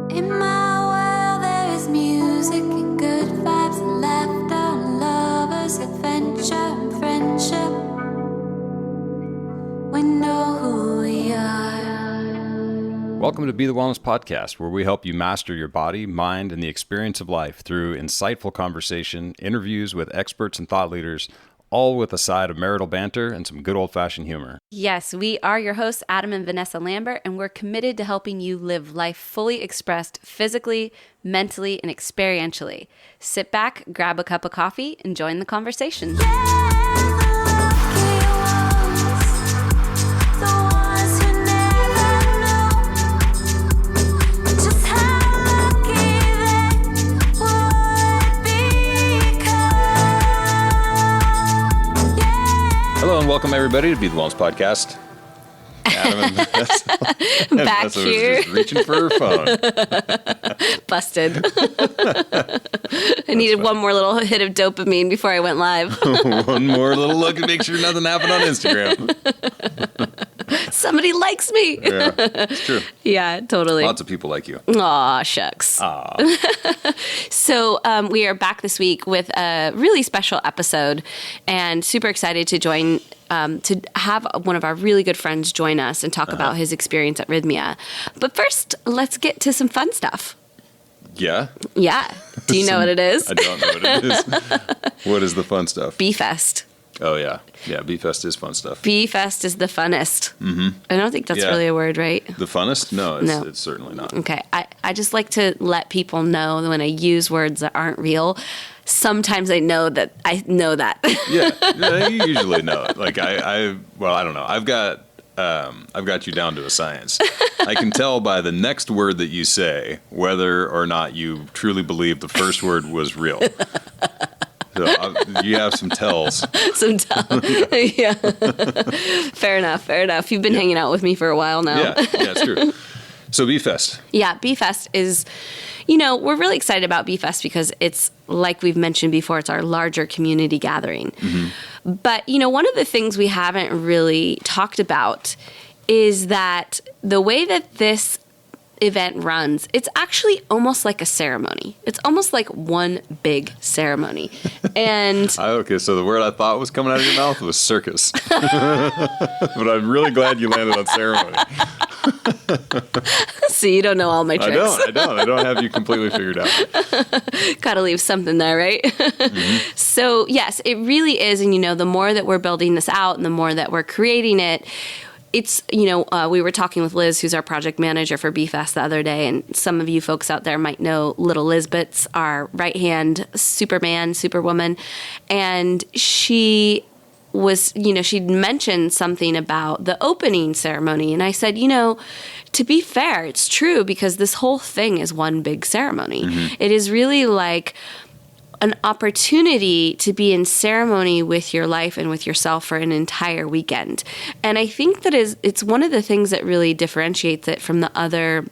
In my world there is music and good vibes and laughter and lovers, adventure and friendship. We know who we are. Welcome to Be the Wellness Podcast, where we help you master your body, mind, and the experience of life through insightful conversation, interviews with experts and thought leaders, all with a side of marital banter and some good old-fashioned humor. Yes, we are your hosts, Adam and Vanessa Lambert, and we're committed to helping you live life fully expressed physically, mentally, and experientially. Sit back, grab a cup of coffee, and join the conversation. Hello and welcome everybody to Be the Wellness Podcast. Adam and Vanessa. Back here. Was just reaching for her phone. Busted. I needed one more little hit of dopamine before I went live. One more little look and make sure nothing happened on Instagram. Somebody likes me. Yeah, it's true. Yeah, totally. Lots of people like you. Aw, shucks. Aw. So we are back this week with a really special episode and super excited to join, to have one of our really good friends join us and talk about his experience at Rhythmia. But first, let's get to some fun stuff. Yeah? Yeah. Do you know what it is? I don't know what it is. What is the fun stuff? B-Fest. Oh, yeah. Yeah, B-Fest is fun stuff. B-Fest is the funnest. Mm-hmm. I don't think that's really a word, right? The funnest? No, it's certainly not. Okay. I just like to let people know that when I use words that aren't real, sometimes I know that. Yeah, you usually know it. Like I don't know. I've got you down to a science. I can tell by the next word that you say whether or not you truly believe the first word was real. So you have some tells. Yeah. Fair enough. You've been hanging out with me for a while now. Yeah, it's true. So B-Fest. Yeah, B-Fest is, we're really excited about B-Fest because it's, like we've mentioned before, it's our larger community gathering. Mm-hmm. But, one of the things we haven't really talked about is that the way that this event runs, it's actually almost like a ceremony. It's almost like one big ceremony. And okay, so the word I thought was coming out of your mouth was circus. But I'm really glad you landed on ceremony. See, you don't know all my tricks. I don't have you completely figured out. Gotta leave something there, right? Mm-hmm. So yes, it really is. And the more that we're building this out and the more that we're creating it, it's, we were talking with Liz, who's our project manager for B-Fest the other day, and some of you folks out there might know Little Lisbeth's our right-hand Superman, Superwoman, and she was, she'd mentioned something about the opening ceremony, and I said, to be fair, it's true, because this whole thing is one big ceremony. Mm-hmm. It is really like an opportunity to be in ceremony with your life and with yourself for an entire weekend. And I think that it's one of the things that really differentiates it from the other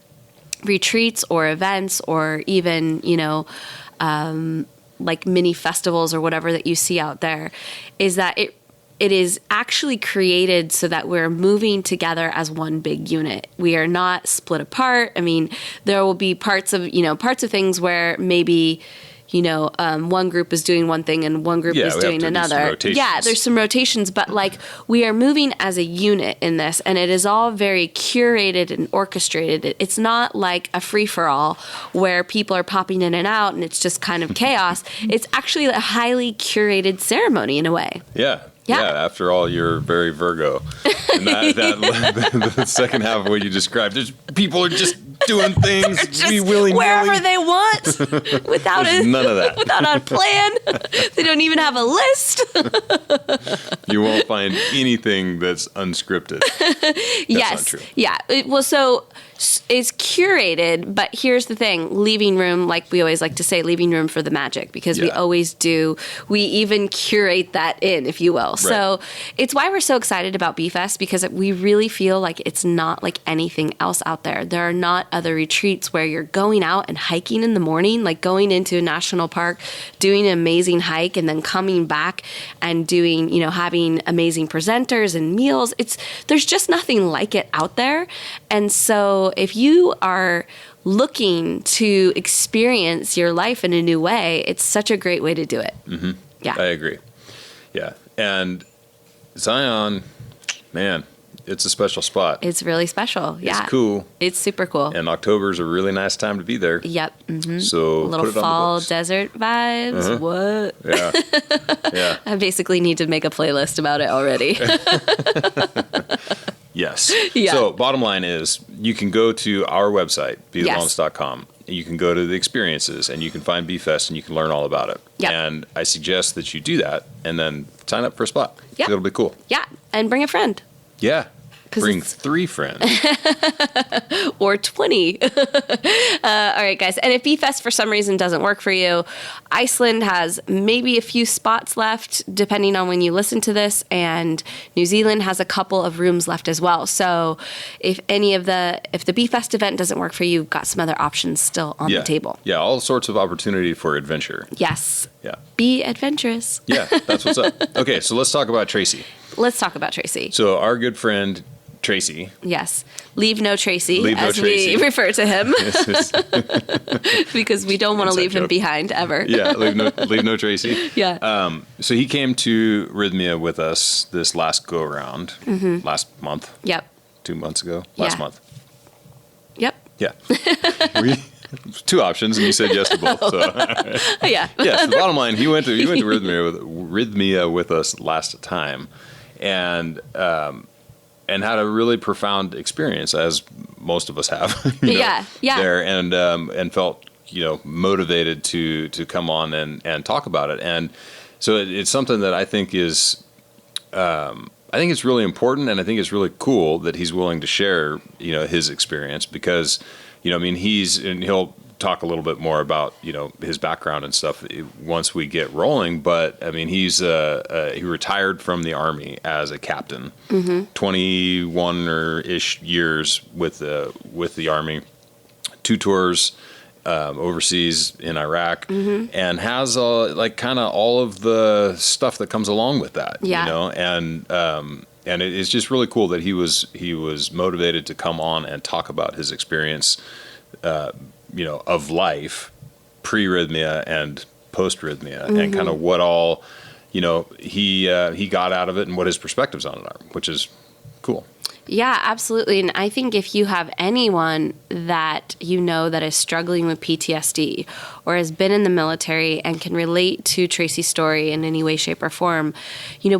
retreats or events or even, like mini festivals or whatever that you see out there, is that it is actually created so that we're moving together as one big unit. We are not split apart. I mean, there will be parts of things where maybe one group is doing one thing and one group is doing another. Yeah, there's some rotations, but we are moving as a unit in this, and it is all very curated and orchestrated. It's not like a free-for-all where people are popping in and out and it's just kind of chaos. It's actually a highly curated ceremony in a way. Yeah. Yeah, after all, you're very Virgo. And the second half of what you described, there's people are just doing things willy-nilly. Wherever they want without none of that. Without a plan. They don't even have a list. You won't find anything that's unscripted. That's not true. Yeah. So it's curated, but here's the thing. Leaving room, like we always like to say, leaving room for the magic, because we always do. We even curate that in, if you will. Right. So it's why we're so excited about B-Fest, because we really feel like it's not like anything else out there. There are not other retreats where you're going out and hiking in the morning, like going into a national park, doing an amazing hike, and then coming back and doing, having amazing presenters and meals. There's just nothing like it out there. And so so if you are looking to experience your life in a new way, it's such a great way to do it. Mm-hmm. Yeah. I agree. Yeah. And Zion, man, it's a special spot. It's really special. Yeah. It's cool. It's super cool. And October is a really nice time to be there. Yep. Mm-hmm. So a little put it fall on the books. desert vibes. Uh-huh. What? Yeah. Yeah. I basically need to make a playlist about it already. Yes. Yeah. So bottom line is you can go to our website, BeTheWellness.com. You can go to the experiences and you can find BFest and you can learn all about it. Yep. And I suggest that you do that and then sign up for a spot. Yep. It'll be cool. Yeah. And bring a friend. Yeah. 'Cause Bring it's- 3 friends. Or 20. All right, guys. And if BFest for some reason doesn't work for you, Iceland has maybe a few spots left, depending on when you listen to this, and New Zealand has a couple of rooms left as well. So if the BFest event doesn't work for you, you've got some other options still on Yeah. the table. Yeah. All sorts of opportunity for adventure. Yes. Yeah. Be adventurous. Yeah. That's what's up. Okay. So let's talk about Tracy. Let's talk about Tracy. So our good friend, Tracy. Yes. Leave no Tracy, Leave no as Tracy. we refer to him, because we don't want to Inside leave him joke. behind ever. Yeah. Leave no Tracy. Yeah. So he came to Rhythmia with us this last go around, last month, Yep. 2 months ago, last Yeah. month. Yep. Yeah. 2 options, and you said yes to both. So. Yeah. Yeah. So the bottom line, he went to Rhythmia with us last time, and had a really profound experience, as most of us have. Yeah. There, and felt motivated to come on and talk about it, and so it's something that I think is. I think it's really important, and I think it's really cool that he's willing to share, his experience, because, he'll talk a little bit more about, his background and stuff once we get rolling. But I mean, he retired from the Army as a captain, 21-ish years with the Army, 2 tours overseas in Iraq, and has kind of all of the stuff that comes along with that. Yeah. And it's just really cool that he was motivated to come on and talk about his experience, of life pre-Rhythmia and post-Rhythmia, and kind of what all he got out of it and what his perspectives on it are, which is cool. Yeah, absolutely. And I think if you have anyone that that is struggling with PTSD or has been in the military and can relate to Tracy's story in any way, shape, or form,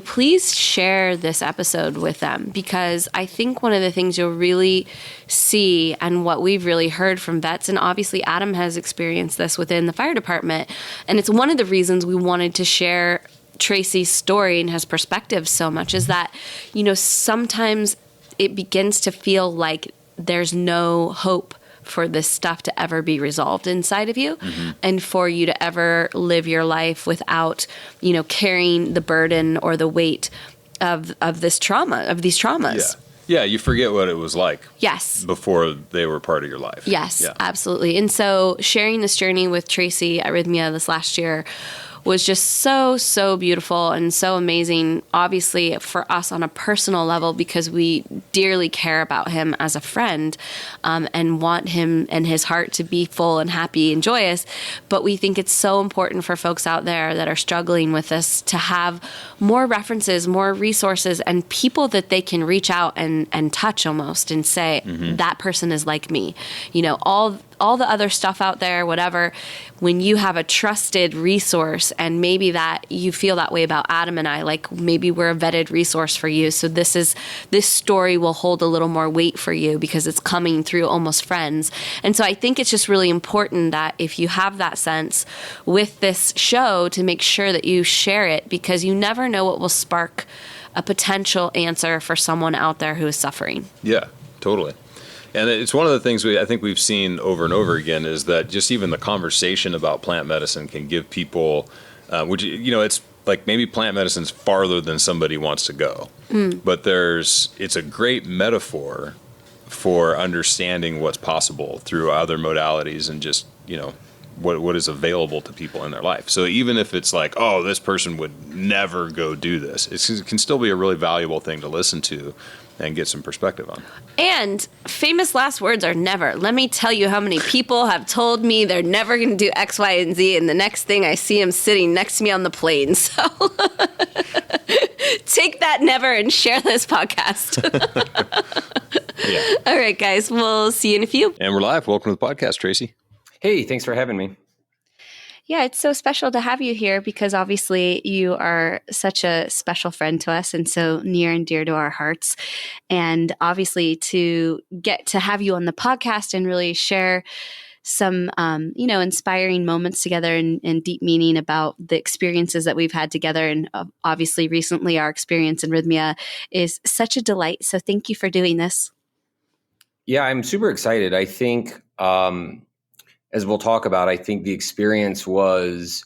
please share this episode with them, because I think one of the things you'll really see, and what we've really heard from vets, and obviously Adam has experienced this within the fire department, and it's one of the reasons we wanted to share Tracy's story and his perspective so much, is that, sometimes it begins to feel like there's no hope for this stuff to ever be resolved inside of you, and for you to ever live your life without, carrying the burden or the weight of these traumas. Yeah, you forget what it was like. Yes. Before they were part of your life. Yes, Yeah. absolutely. And so sharing this journey with Tracy at Rhythmia this last year was just so, so beautiful and so amazing, obviously for us on a personal level, because we dearly care about him as a friend, and want him and his heart to be full and happy and joyous. But we think it's so important for folks out there that are struggling with this to have more references, more resources, and people that they can reach out and touch almost and say, that person is like me. All the other stuff out there, whatever, when you have a trusted resource, and maybe that you feel that way about Adam and I, like maybe we're a vetted resource for you. So this story will hold a little more weight for you because it's coming through almost friends. And so I think it's just really important that if you have that sense with this show, to make sure that you share it, because you never know what will spark a potential answer for someone out there who is suffering. Yeah, totally. And it's one of the things I think we've seen over and over again, is that just even the conversation about plant medicine can give people, it's like maybe plant medicine's farther than somebody wants to go. But it's a great metaphor for understanding what's possible through other modalities, and just, what is available to people in their life. So even if it's like, oh, this person would never go do this, it can still be a really valuable thing to listen to and get some perspective on. And famous last words are never. Let me tell you how many people have told me they're never going to do X, Y, and Z, and the next thing I see them sitting next to me on the plane. So take that never and share this podcast. Yeah. All right, guys. We'll see you in a few. And we're live. Welcome to the podcast, Tracy. Hey, thanks for having me. Yeah, it's so special to have you here because obviously you are such a special friend to us and so near and dear to our hearts. And obviously to get to have you on the podcast and really share some, inspiring moments together and deep meaning about the experiences that we've had together. And obviously recently our experience in Rhythmia is such a delight. So thank you for doing this. Yeah, I'm super excited. I think, as we'll talk about, I think the experience was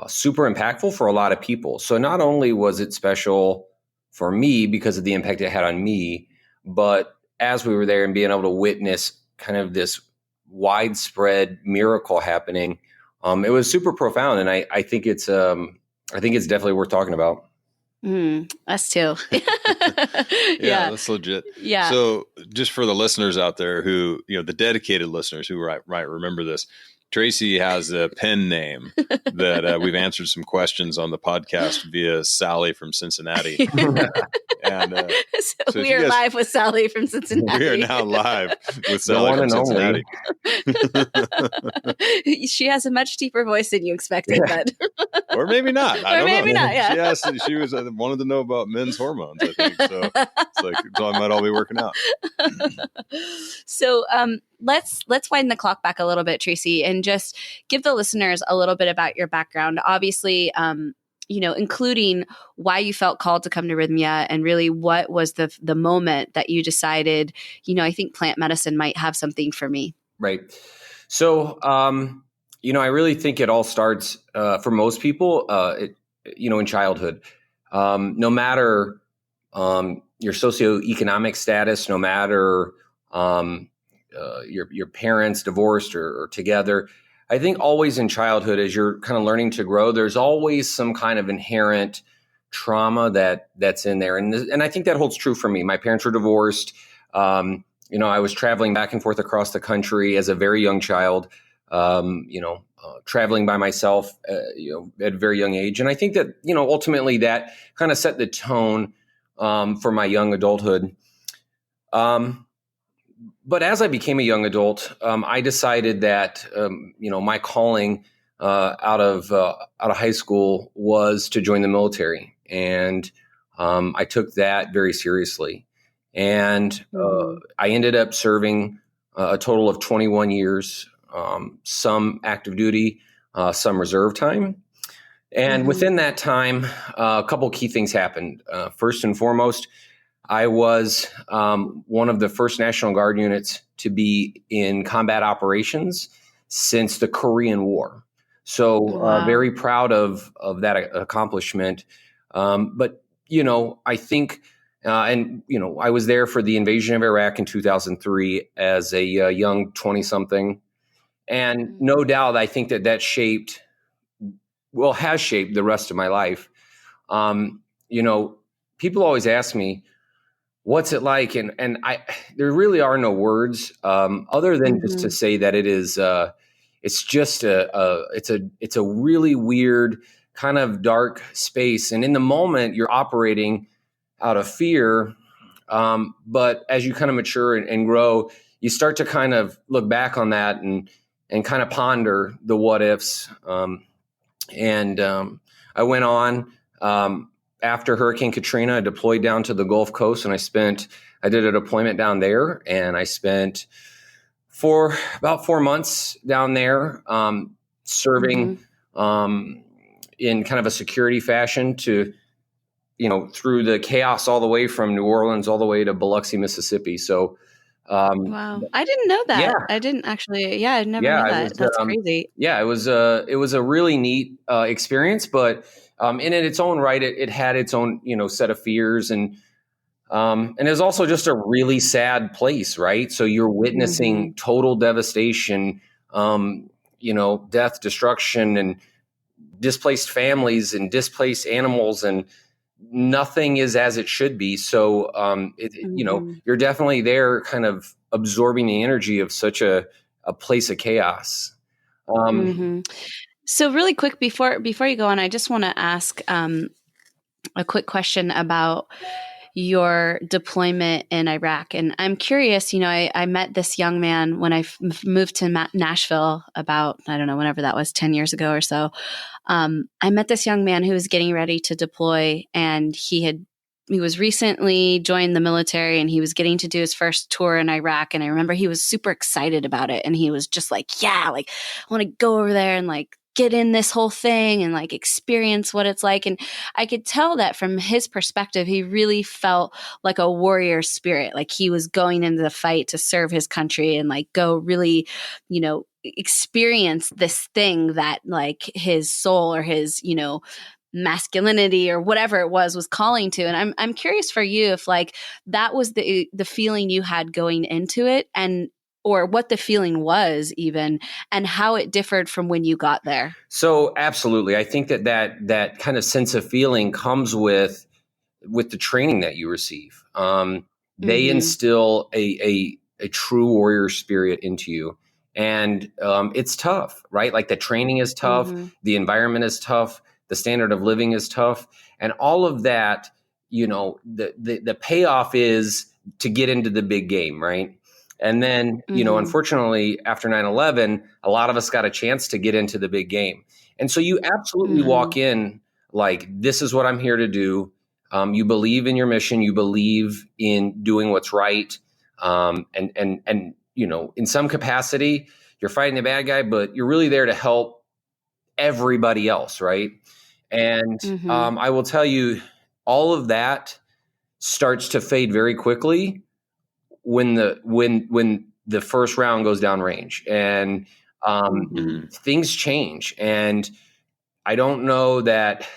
super impactful for a lot of people. So not only was it special for me because of the impact it had on me, but as we were there and being able to witness kind of this widespread miracle happening, it was super profound. And I think it's definitely worth talking about. Us too. Yeah, that's legit. Yeah. So just for the listeners out there who, the dedicated listeners who might remember this, Tracy has a pen name that we've answered some questions on the podcast via Sally from Cincinnati. And so we are live with Sally from Cincinnati. We are now live with Sally from Cincinnati. She has a much deeper voice than you expected, but or maybe not. I don't know. Not. Yeah. She was wanted to know about men's hormones. I think so. So I might all be working out. So let's wind the clock back a little bit, Tracy, and just give the listeners a little bit about your background. Obviously, including why you felt called to come to Rhythmia and really what was the moment that you decided, I think plant medicine might have something for me. Right. So, I really think it all starts for most people, in childhood. No matter your socioeconomic status, no matter your parents divorced or together, I think always in childhood, as you're kind of learning to grow, there's always some kind of inherent trauma that's in there. And I think that holds true for me. My parents were divorced. I was traveling back and forth across the country as a very young child, traveling by myself, at a very young age. And I think that, ultimately that kind of set the tone for my young adulthood. But as I became a young adult, I decided that, my calling out of high school was to join the military. And I took that very seriously. And I ended up serving a total of 21 years, some active duty, some reserve time. And within that time, a couple key things happened. First and foremost, I was one of the first National Guard units to be in combat operations since the Korean War. So Wow. Very proud of that accomplishment. But, I think, I was there for the invasion of Iraq in 2003 as a young 20-something. And no doubt, I think that has shaped the rest of my life. People always ask me, what's it like? And there really are no words other than just to say that it is. It's just it's a really weird kind of dark space, and in the moment you're operating out of fear. But as you kind of mature and grow, you start to kind of look back on that and kind of ponder the what ifs. I went on. After Hurricane Katrina, I deployed down to the Gulf Coast, and I did a deployment down there, and I spent for about 4 months down there, serving in kind of a security fashion to, through the chaos all the way from New Orleans all the way to Biloxi, Mississippi. So, wow, I didn't know that. Yeah. I didn't actually. Yeah, I never knew that. That's crazy. Yeah, it was a really neat experience, but in its own right, it had its own set of fears, and it's also just a really sad place, right? So you're witnessing total devastation, death, destruction, and displaced families and displaced animals, and nothing is as it should be. So, you're definitely there kind of absorbing the energy of such a place of chaos. So really quick, before you go on, I just want to ask a quick question about your deployment in Iraq. And I'm curious, I met this young man when I moved to Nashville about, I don't know, whenever that was, 10 years ago or so. I met this young man who was getting ready to deploy, and he was recently joined the military, and he was getting to do his first tour in Iraq. And I remember he was super excited about it. And he was just like, yeah, like I want to go over there and like get in this whole thing and like experience what it's like. And I could tell that from his perspective, he really felt like a warrior spirit. Like he was going into the fight to serve his country and like go really, experience this thing that like his soul or his, masculinity or whatever it was calling to. And I'm curious for you if like that was the feeling you had going into it, and or what the feeling was even, and how it differed from when you got there. So absolutely. I think that kind of sense of feeling comes with the training that you receive. They instill a true warrior spirit into you. And it's tough, right? Like the training is tough. The environment is tough. The standard of living is tough. And all of that, the payoff is to get into the big game, right? And then, unfortunately, after 9/11, a lot of us got a chance to get into the big game. And so you absolutely walk in like, this is what I'm here to do. You believe in your mission. You believe in doing what's right. And in some capacity, you're fighting the bad guy, but you're really there to help everybody else, right? And I will tell you, all of that starts to fade very quickly when the first round goes down range, and things change. And I don't know that,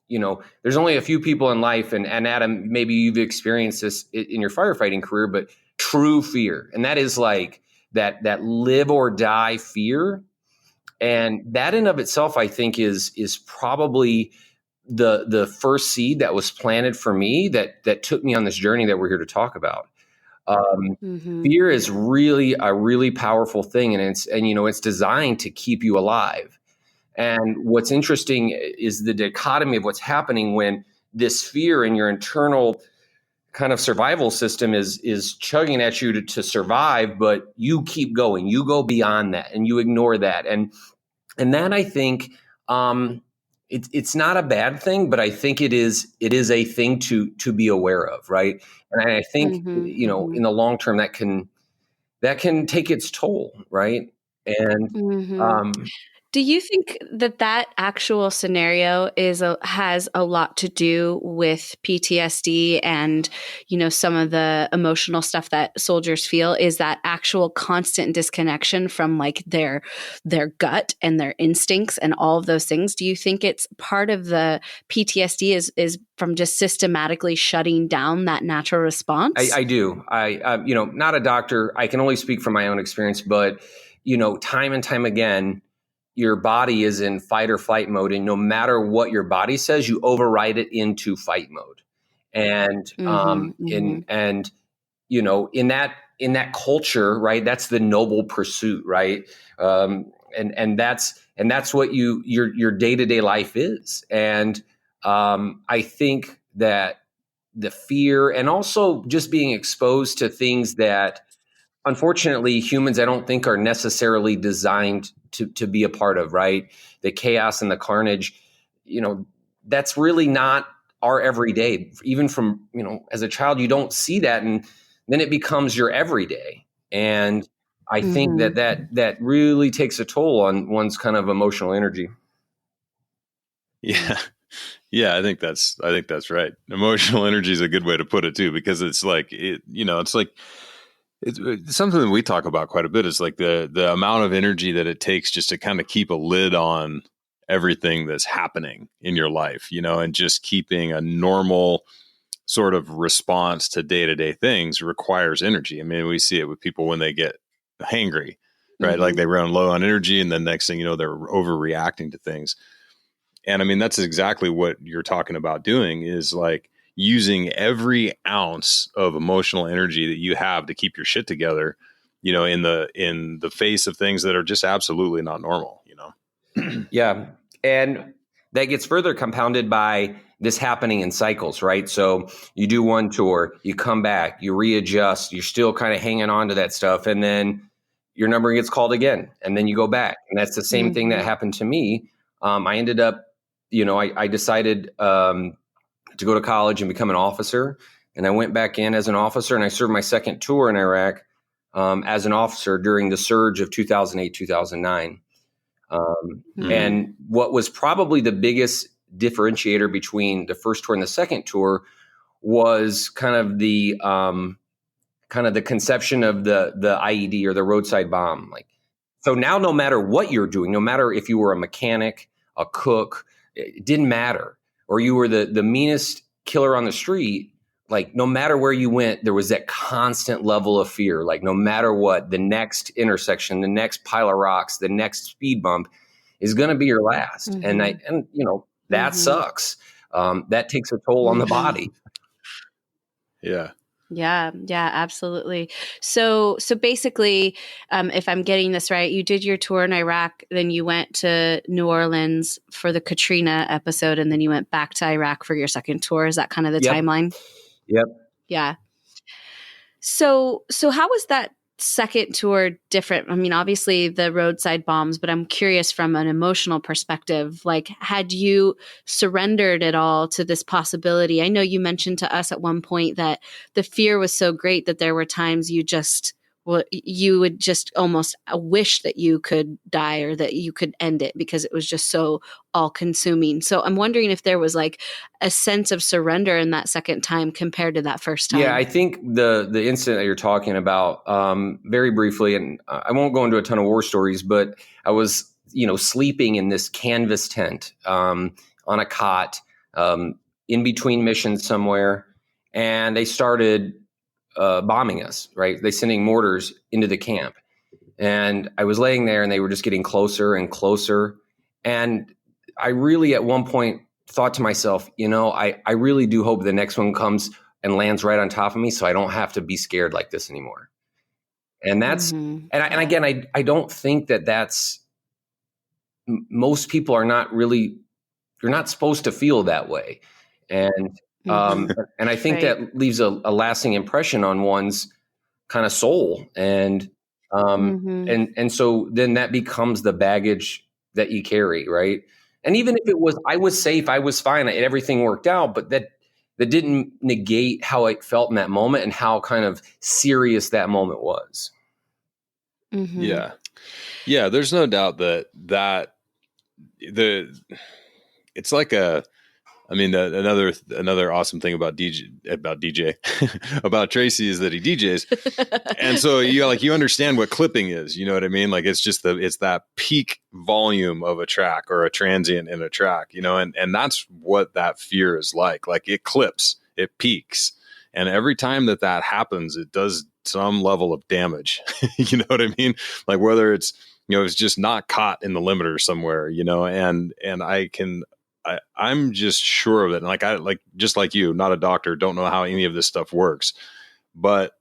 there's only a few people in life, and Adam, maybe you've experienced this in your firefighting career, but true fear. And that is like that live or die fear. And that in of itself, I think is probably the first seed that was planted for me that took me on this journey that we're here to talk about. Fear is really a really powerful thing, and it's designed to keep you alive. And what's interesting is the dichotomy of what's happening when this fear in your internal kind of survival system is chugging at you to survive, but you keep going, you go beyond that, and you ignore that. And that, I think, it's not a bad thing, but I think it is a thing to be aware of, right? And I think in the long term that can take its toll, right? And do you think that actual scenario has a lot to do with PTSD and, some of the emotional stuff that soldiers feel? Is that actual constant disconnection from like their gut and their instincts and all of those things? Do you think it's part of the PTSD is from just systematically shutting down that natural response? I do. Not a doctor. I can only speak from my own experience, but, time and time again, your body is in fight or flight mode, and no matter what your body says, you override it into fight mode. And in that culture, right, that's the noble pursuit, right? And that's what your day-to-day life is. And I think that the fear, and also just being exposed to things that unfortunately humans, I don't think, are necessarily designed to be a part of, right? The chaos and the carnage, that's really not our everyday. Even from, as a child, you don't see that, and then it becomes your everyday. And I think that really takes a toll on one's kind of emotional energy. Yeah. Yeah, I think that's right. Emotional energy is a good way to put it too, because it's like it's something that we talk about quite a bit. Is like the amount of energy that it takes just to kind of keep a lid on everything that's happening in your life, and just keeping a normal sort of response to day-to-day things requires energy. I mean, we see it with people when they get hangry. right? Like they run low on energy, and then next thing you know, they're overreacting to things. And I mean, that's exactly what you're talking about doing, is like using every ounce of emotional energy that you have to keep your shit together, you know, in the face of things that are just absolutely not normal, you know? Yeah. And that gets further compounded by this happening in cycles, right? So you do one tour, you come back, you readjust, you're still kind of hanging on to that stuff. And then your number gets called again, and then you go back. And that's the same thing that happened to me. I ended up, you know, I decided to go to college and become an officer. And I went back in as an officer, and I served my second tour in Iraq as an officer during the surge of 2008, 2009. And what was probably the biggest differentiator between the first tour and the second tour was kind of the conception of the IED, or the roadside bomb. Like, so now, no matter what you're doing, no matter if you were a mechanic, a cook, it didn't matter, or you were the meanest killer on the street. Like, no matter where you went, there was that constant level of fear. Like, no matter what, the next intersection, the next pile of rocks, the next speed bump is going to be your last. And you know, that sucks. That takes a toll on the body. Yeah. Yeah, absolutely. So basically, if I'm getting this right, you did your tour in Iraq, then you went to New Orleans for the Katrina episode, and then you went back to Iraq for your second tour. Is that kind of the timeline? Yep. Yeah. So how was that second tour different? I mean, obviously the roadside bombs, but I'm curious from an emotional perspective, like, had you surrendered at all to this possibility? I know you mentioned to us at one point that the fear was so great that there were times you would just almost wish that you could die, or that you could end it, because it was just so all consuming. So I'm wondering if there was like a sense of surrender in that second time compared to that first time. Yeah, I think the incident that you're talking about, very briefly, and I won't go into a ton of war stories, but I was, you know, sleeping in this canvas tent on a cot in between missions somewhere, and they started bombing us, right? They sending mortars into the camp. And I was laying there, and they were just getting closer and closer. And I really, at one point, thought to myself, you know, I really do hope the next one comes and lands right on top of me, so I don't have to be scared like this anymore. And that's, and again, I don't think that's, most people are not really, you're not supposed to feel that way. And and I think that leaves a lasting impression on one's kind of soul. And and so then that becomes the baggage that you carry, right? And even if I was safe, I was fine, everything worked out, but that didn't negate how it felt in that moment and how kind of serious that moment was. Yeah. There's no doubt that it's like another awesome thing about DJ about Tracy is that he DJs. And so you understand what clipping is, you know what I mean? Like, it's that peak volume of a track, or a transient in a track, you know, and that's what that fear is like. Like, it clips, it peaks. And every time that happens, it does some level of damage. You know what I mean? Like, whether it's, you know, it's just not caught in the limiter somewhere, you know, and I'm just sure of it. And just like you, not a doctor, don't know how any of this stuff works, but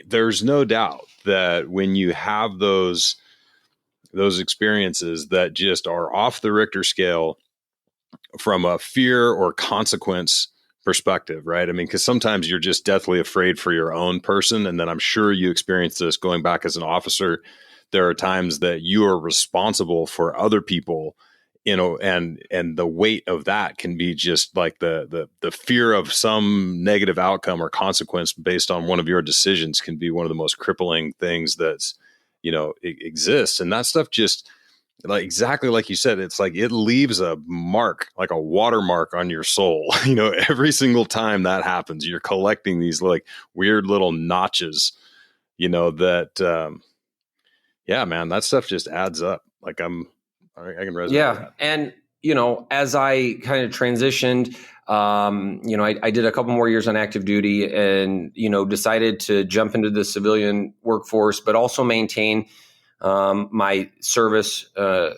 there's no doubt that when you have those experiences that just are off the Richter scale from a fear or consequence perspective, right? I mean, because sometimes you're just deathly afraid for your own person. And then I'm sure you experienced this going back as an officer. There are times that you are responsible for other people, you know, and the weight of that can be just like the fear of some negative outcome or consequence based on one of your decisions can be one of the most crippling things that's, you know, exists. And that stuff just, like, exactly like you said, it's like it leaves a mark, like a watermark on your soul. You know, every single time that happens, you're collecting these like weird little notches, you know, that, yeah, man, that stuff just adds up. Like, I can resonate with that. And, you know, as I kind of transitioned, you know, I did a couple more years on active duty and, you know, decided to jump into the civilian workforce, but also maintain my service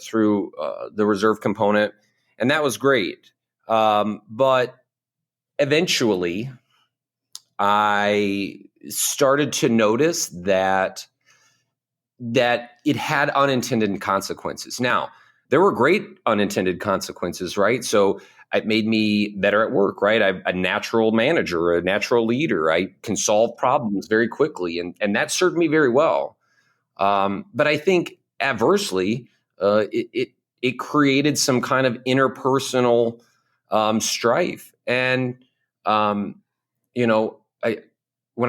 through the reserve component, and that was great. But eventually, I started to notice that it had unintended consequences. Now, there were great unintended consequences, right? So it made me better at work, right? I'm a natural manager, a natural leader. I can solve problems very quickly, and that served me very well. But I think adversely, it created some kind of interpersonal strife. And when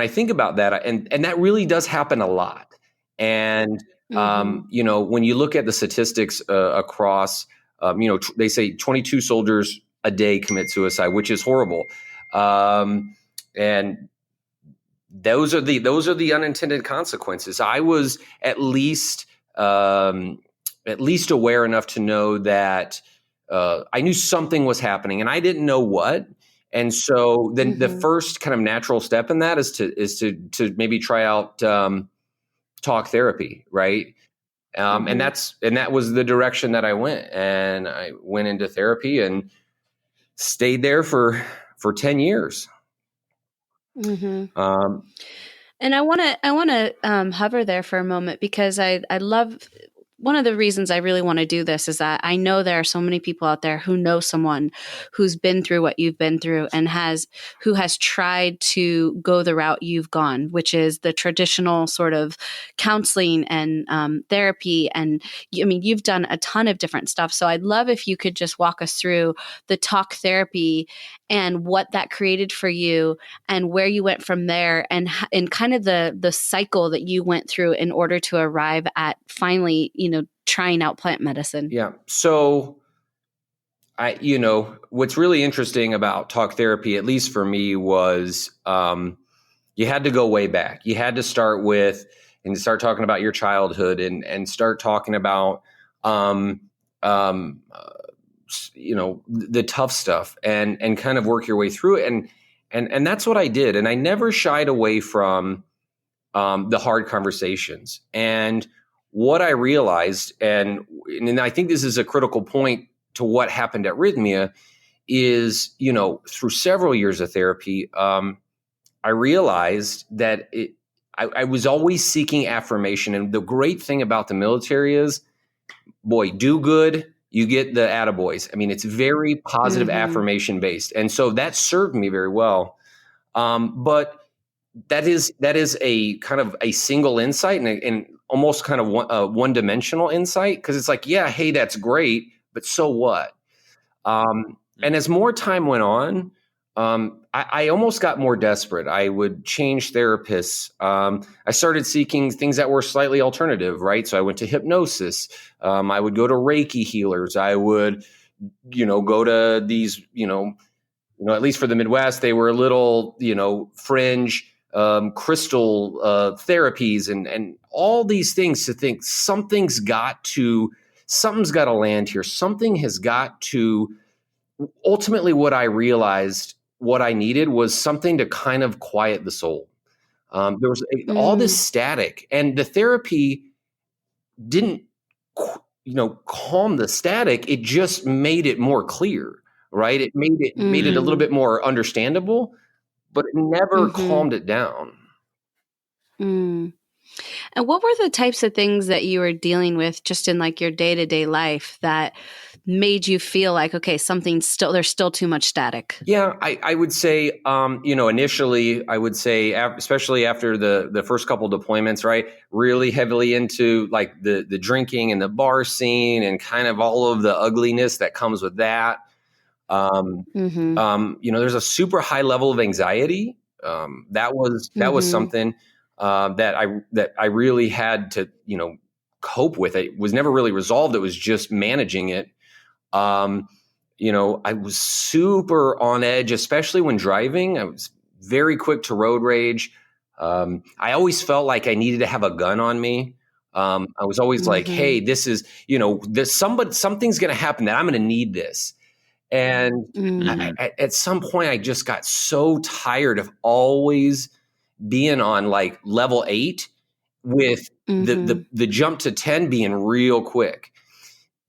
I think about that, and that really does happen a lot. And when you look at the statistics across, they say 22 soldiers a day commit suicide, which is horrible. And those are the unintended consequences. I was at least aware enough to know that I knew something was happening, and I didn't know what. And so then the first kind of natural step in that is to maybe try out talk therapy, right? And that was the direction that I went, and I went into therapy and stayed there for 10 years. And I want to hover there for a moment, because I love, one of the reasons I really want to do this is that I know there are so many people out there who know someone who's been through what you've been through, and who has tried to go the route you've gone, which is the traditional sort of counseling and therapy. And you've done a ton of different stuff. So I'd love if you could just walk us through the talk therapy and what that created for you, and where you went from there, and kind of the cycle that you went through in order to arrive at finally, trying out plant medicine. Yeah. So what's really interesting about talk therapy, at least for me, was you had to go way back. You had to start talking about your childhood, and start talking about the tough stuff, and kind of work your way through it. And that's what I did. And I never shied away from the hard conversations. And what I realized, and I think this is a critical point to what happened at Rhythmia, is, through several years of therapy, I realized that I was always seeking affirmation. And the great thing about the military is, boy, do good, you get the attaboys. It's very positive affirmation based. And so that served me very well. But that is a kind of a single insight, and almost kind of one-dimensional insight, because it's like, yeah, hey, that's great, but so what? And as more time went on, I almost got more desperate. I would change therapists. I started seeking things that were slightly alternative, right? So I went to hypnosis. I would go to Reiki healers. I would, go to these, at least for the Midwest, they were a little, fringe crystal therapies, and all these things, to think something's got to land here. Something has got to. Ultimately, what I realized, what I needed, was something to kind of quiet the soul. There was all this static, and the therapy didn't, calm the static. It just made it more clear, right? It made it a little bit more understandable, but it never calmed it down. And what were the types of things that you were dealing with just in like your day-to-day life that made you feel like, okay, there's still too much static? Yeah, I would say, initially, I would say, especially after the first couple deployments, right, really heavily into like the drinking and the bar scene, and kind of all of the ugliness that comes with that. There's a super high level of anxiety. That was something that I really had to, cope with. It was never really resolved. It was just managing it. I was super on edge, especially when driving. I was very quick to road rage. I always felt like I needed to have a gun on me. I was always like, hey, this is, something's going to happen that I'm going to need this. And at some point, I just got so tired of always being on like level 8 with the jump to 10 being real quick.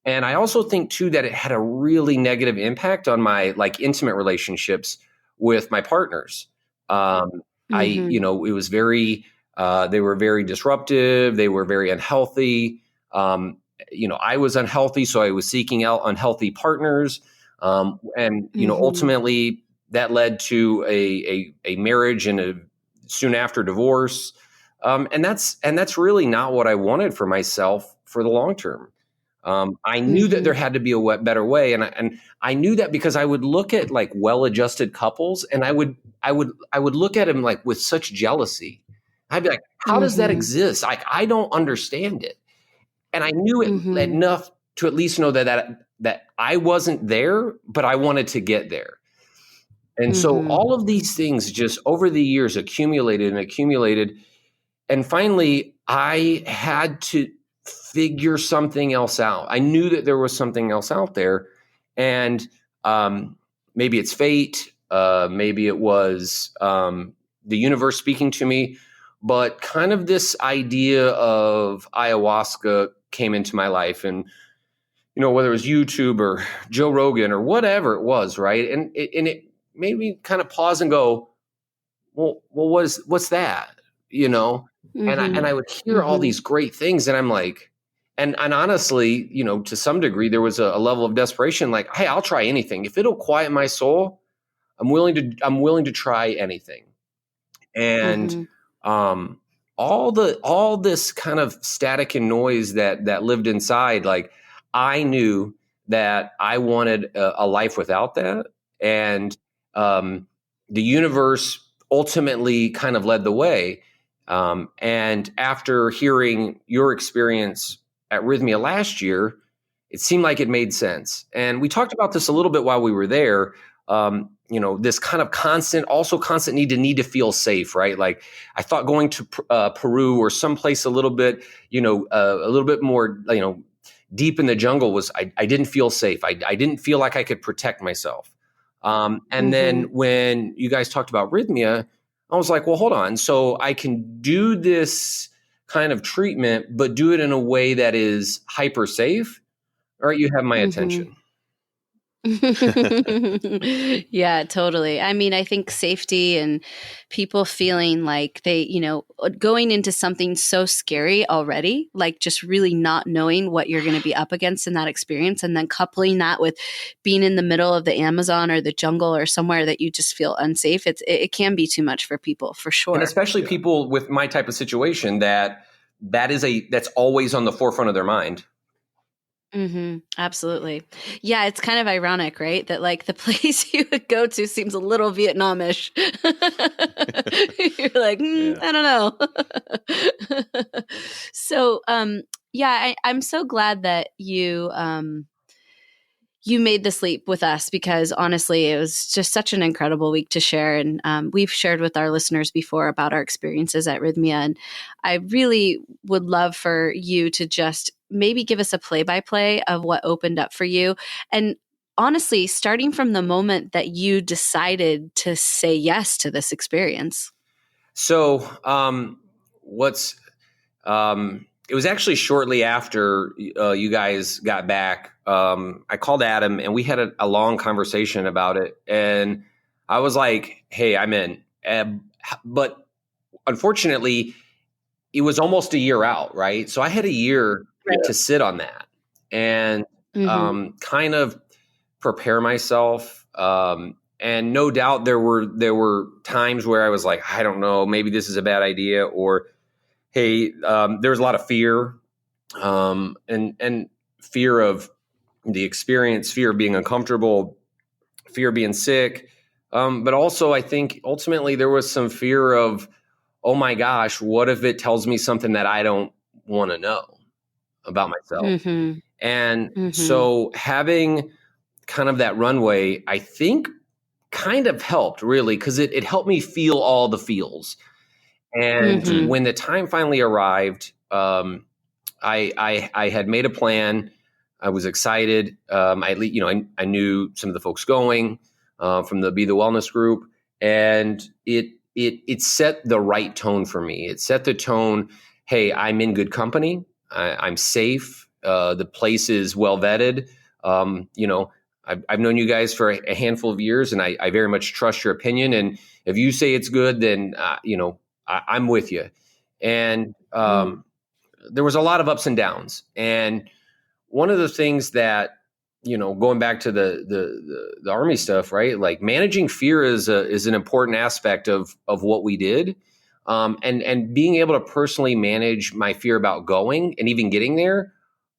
And I also think too that it had a really negative impact on my like intimate relationships with my partners. It was very, they were very disruptive. They were very unhealthy. I was unhealthy, so I was seeking out unhealthy partners. Ultimately that led to a marriage and soon after divorce. And that's really not what I wanted for myself for the long term. I knew that there had to be a better way. And I knew that because I would look at like well-adjusted couples and I would look at them like with such jealousy. I'd be like, how does that exist? Like, I don't understand it. And I knew it enough to at least know that I wasn't there, but I wanted to get there. And so all of these things just over the years accumulated. And finally I had to figure something else out. I knew that there was something else out there, and maybe it's fate, maybe it was the universe speaking to me, but kind of this idea of ayahuasca came into my life, and whether it was YouTube or Joe Rogan or whatever it was, right? And it made me kind of pause and go, well, what's that? And I would hear all these great things, and I'm like, and honestly, to some degree, there was a level of desperation. Like, hey, I'll try anything if it'll quiet my soul. I'm willing to try anything. And all this kind of static and noise that lived inside, like I knew that I wanted a life without that, and the universe ultimately kind of led the way. And after hearing your experience at Rhythmia last year, it seemed like it made sense. And we talked about this a little bit while we were there. This kind of constant need to feel safe, right? Like I thought going to Peru or someplace a little bit more, deep in the jungle was, I didn't feel safe. I didn't feel like I could protect myself. And then when you guys talked about Rhythmia, I was like, well, hold on. So I can do this kind of treatment, but do it in a way that is hyper safe. All right, you have my attention. Yeah, totally. I mean, I think safety and people feeling like they, going into something so scary already, like just really not knowing what you're going to be up against in that experience, and then coupling that with being in the middle of the Amazon or the jungle or somewhere that you just feel unsafe. It can be too much for people, for sure. And especially people with my type of situation that's always on the forefront of their mind. Absolutely. Yeah, it's kind of ironic, right? That like the place you would go to seems a little Vietnamish. You're like, I don't know. So, I'm so glad that you made this leap with us, because honestly, it was just such an incredible week to share. And we've shared with our listeners before about our experiences at Rhythmia. And I really would love for you to just maybe give us a play-by-play of what opened up for you. And honestly, starting from the moment that you decided to say yes to this experience. So it was actually shortly after you guys got back. I called Adam and we had a long conversation about it. And I was like, hey, I'm in. But unfortunately, it was almost a year out, right? So I had a year to sit on that and kind of prepare myself. And no doubt there were times where I was like, I don't know, maybe this is a bad idea, or hey, there was a lot of fear, and fear of the experience, fear of being uncomfortable, fear of being sick. But also I think ultimately there was some fear of, oh my gosh, what if it tells me something that I don't want to know about myself? And so having kind of that runway, I think kind of helped really, because it helped me feel all the feels. And when the time finally arrived, I had made a plan. I was excited. I knew some of the folks going from the Be the Wellness group, and it set the right tone for me. It set the tone hey, I'm in good company. I'm safe. The place is well vetted. I've known you guys for a handful of years, and I very much trust your opinion. And if you say it's good, then I'm with you. And there was a lot of ups and downs. And one of the things that, going back to the Army stuff, right? Like managing fear is an important aspect of what we did. And being able to personally manage my fear about going and even getting there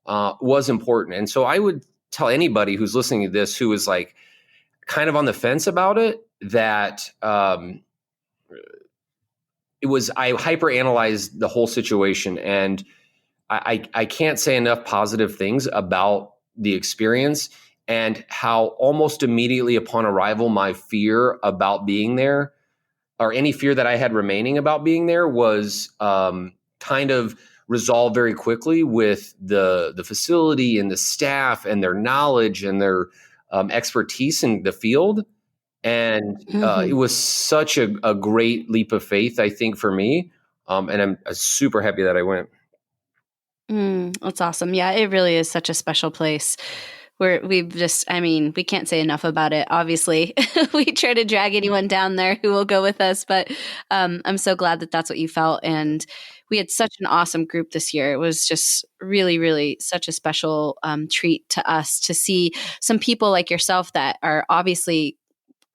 was important. And so I would tell anybody who's listening to this who is like kind of on the fence about it, that I hyperanalyzed the whole situation, and I can't say enough positive things about the experience, and how almost immediately upon arrival, my fear about being there, or any fear that I had remaining about being there, was kind of resolved very quickly with the facility and the staff and their knowledge and their expertise in the field. And it was such a great leap of faith, I think, for me. And I'm super happy that I went. That's awesome. Yeah, it really is such a special place where we can't say enough about it. Obviously, we try to drag anyone down there who will go with us, but I'm so glad that that's what you felt. And we had such an awesome group this year. It was just really, really such a special treat to us to see some people like yourself that are obviously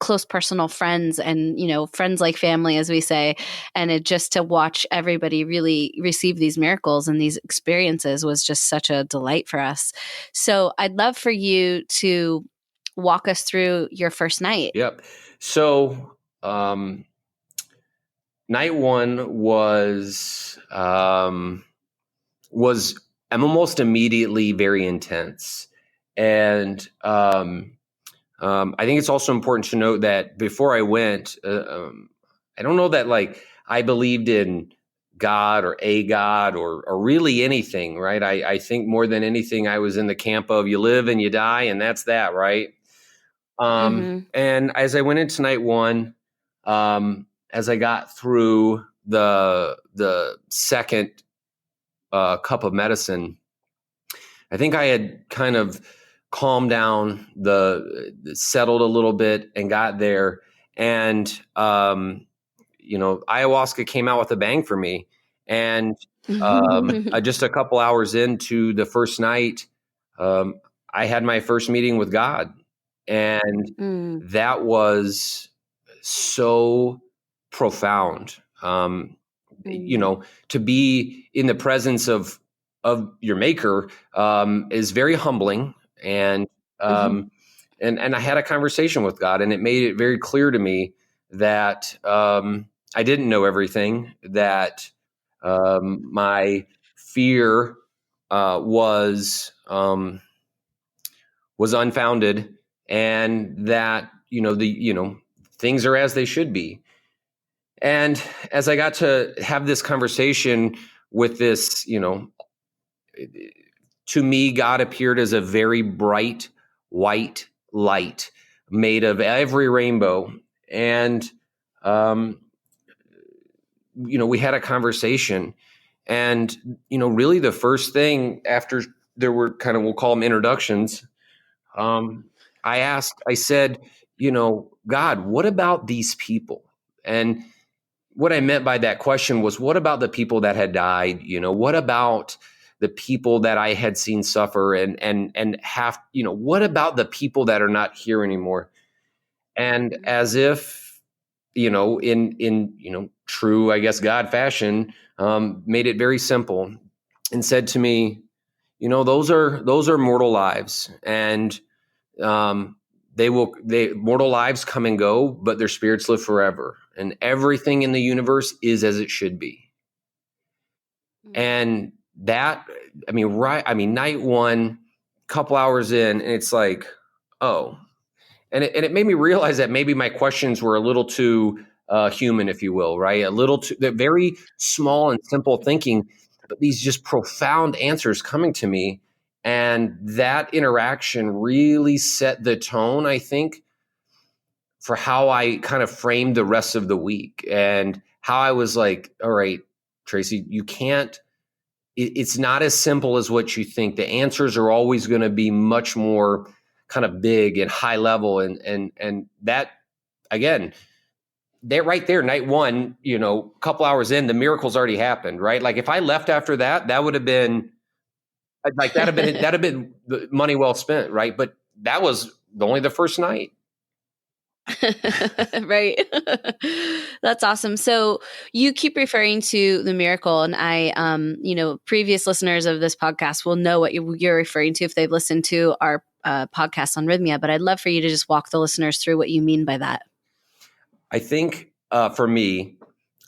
close personal friends and, friends like family, as we say. And it just to watch everybody really receive these miracles and these experiences was just such a delight for us. So I'd love for you to walk us through your first night. Yep. So, night one was almost immediately very intense. And, I think it's also important to note that before I went, I don't know that like I believed in God or a God or really anything, right? I think more than anything, I was in the camp of you live and you die, and that's that, right? And as I went into night one, as I got through the second cup of medicine, I think I had kind of calmed down, settled a little bit, and got there. And ayahuasca came out with a bang for me. And just a couple hours into the first night, I had my first meeting with God, and that was so profound. To be in the presence of your maker is very humbling. And and I had a conversation with God, and it made it very clear to me that I didn't know everything, that my fear was unfounded, and that things are as they should be. And as I got to have this conversation with this, to me, God appeared as a very bright white light made of every rainbow. And, we had a conversation. And, really the first thing after there were kind of, we'll call them introductions, I said, God, what about these people? And what I meant by that question was, what about the people that had died? What about the people that I had seen suffer, and have, what about the people that are not here anymore? And as if, in true, I guess, God fashion, made it very simple and said to me, those are mortal lives, and mortal lives come and go, but their spirits live forever, and everything in the universe is as it should be. And that, night one, couple hours in, and it's like, oh, and it made me realize that maybe my questions were a little too human, if you will, right? A little too, they're very small and simple thinking, but these just profound answers coming to me. And that interaction really set the tone, I think, for how I kind of framed the rest of the week, and how I was like, all right, Tracy. You can't, it's not as simple as what you think. The answers are always going to be much more kind of big and high level. And that, again, they're right there, night one, a couple hours in, the miracle's already happened, right? Like if I left after that, that would have been like, that'd have been the money well spent. Right. But that was only the first night. Right. That's awesome. So you keep referring to the miracle, and I, previous listeners of this podcast will know what you're referring to if they've listened to our podcast on Rhythmia, but I'd love for you to just walk the listeners through what you mean by that. I think for me,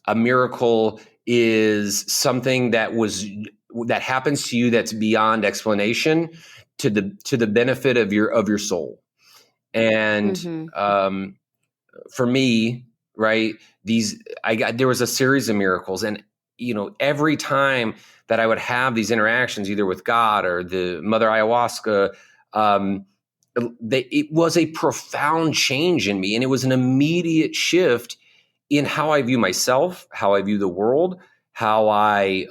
a miracle is something that happens to you that's beyond explanation, to the benefit of your soul. And for me, right, there was a series of miracles, and every time that I would have these interactions, either with God or the Mother Ayahuasca, it was a profound change in me, and it was an immediate shift in how I view myself, how I view the world, how I,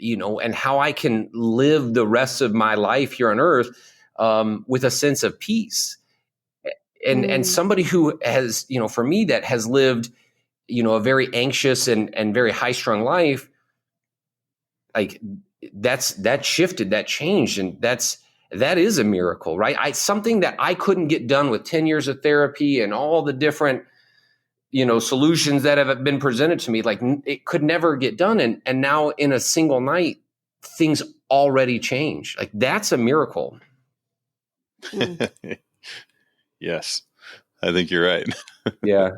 and how I can live the rest of my life here on earth with a sense of peace. And somebody who has, for me, that has lived, a very anxious and very high strung life, like that shifted, that changed, and that is a miracle, right? Something that I couldn't get done with 10 years of therapy and all the different, solutions that have been presented to me, like it could never get done. And now in a single night, things already changed. Like that's a miracle. Yes, I think you're right. Yeah.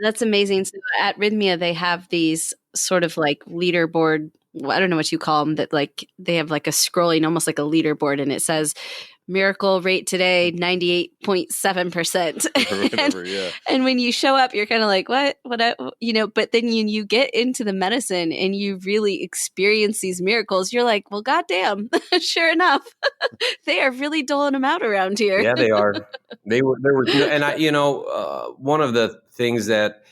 That's amazing. So at Rhythmia, they have these sort of like leaderboard, I don't know what you call them, that like they have like a scrolling, almost like a leaderboard, and it says miracle rate today, 98.7%. And when you show up, you're kind of like, what, but then you get into the medicine and you really experience these miracles. You're like, well, goddamn, sure enough, they are really doling them out around here. Yeah, they are. They were, and one of the things that,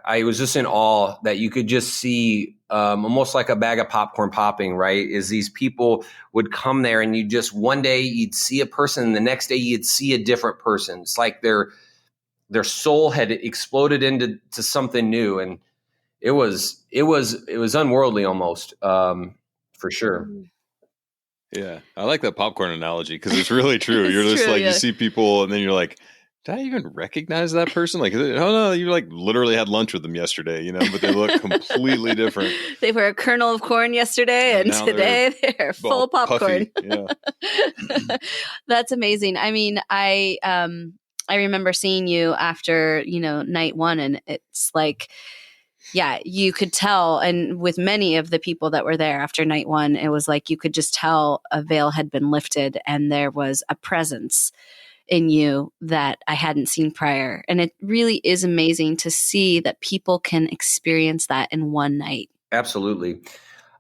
I was just in awe that you could just see almost like a bag of popcorn popping, right? Is these people would come there and you just, one day you'd see a person and the next day you'd see a different person. It's like their soul had exploded into something new. And it was unworldly almost, for sure. Yeah. I like that popcorn analogy because it's really true. You're just true, you see people and then you're like, did I even recognize that person? Like, oh no, you like literally had lunch with them yesterday, but they look completely different. They were a kernel of corn yesterday, and today they're full popcorn. Yeah. That's amazing. I mean, I remember seeing you after, night one, and it's like, yeah, you could tell. And with many of the people that were there after night one, it was like you could just tell a veil had been lifted and there was a presence in you that I hadn't seen prior. And it really is amazing to see that people can experience that in one night. Absolutely.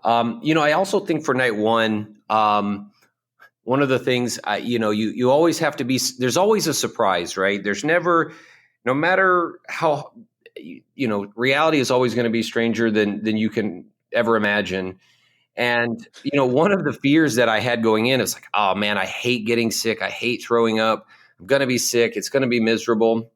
I also think for night one, one of the things, you always have to be, there's always a surprise, right? There's never, no matter how, reality is always going to be stranger than you can ever imagine. And, one of the fears that I had going in is like, oh man, I hate getting sick. I hate throwing up. I'm going to be sick. It's going to be miserable.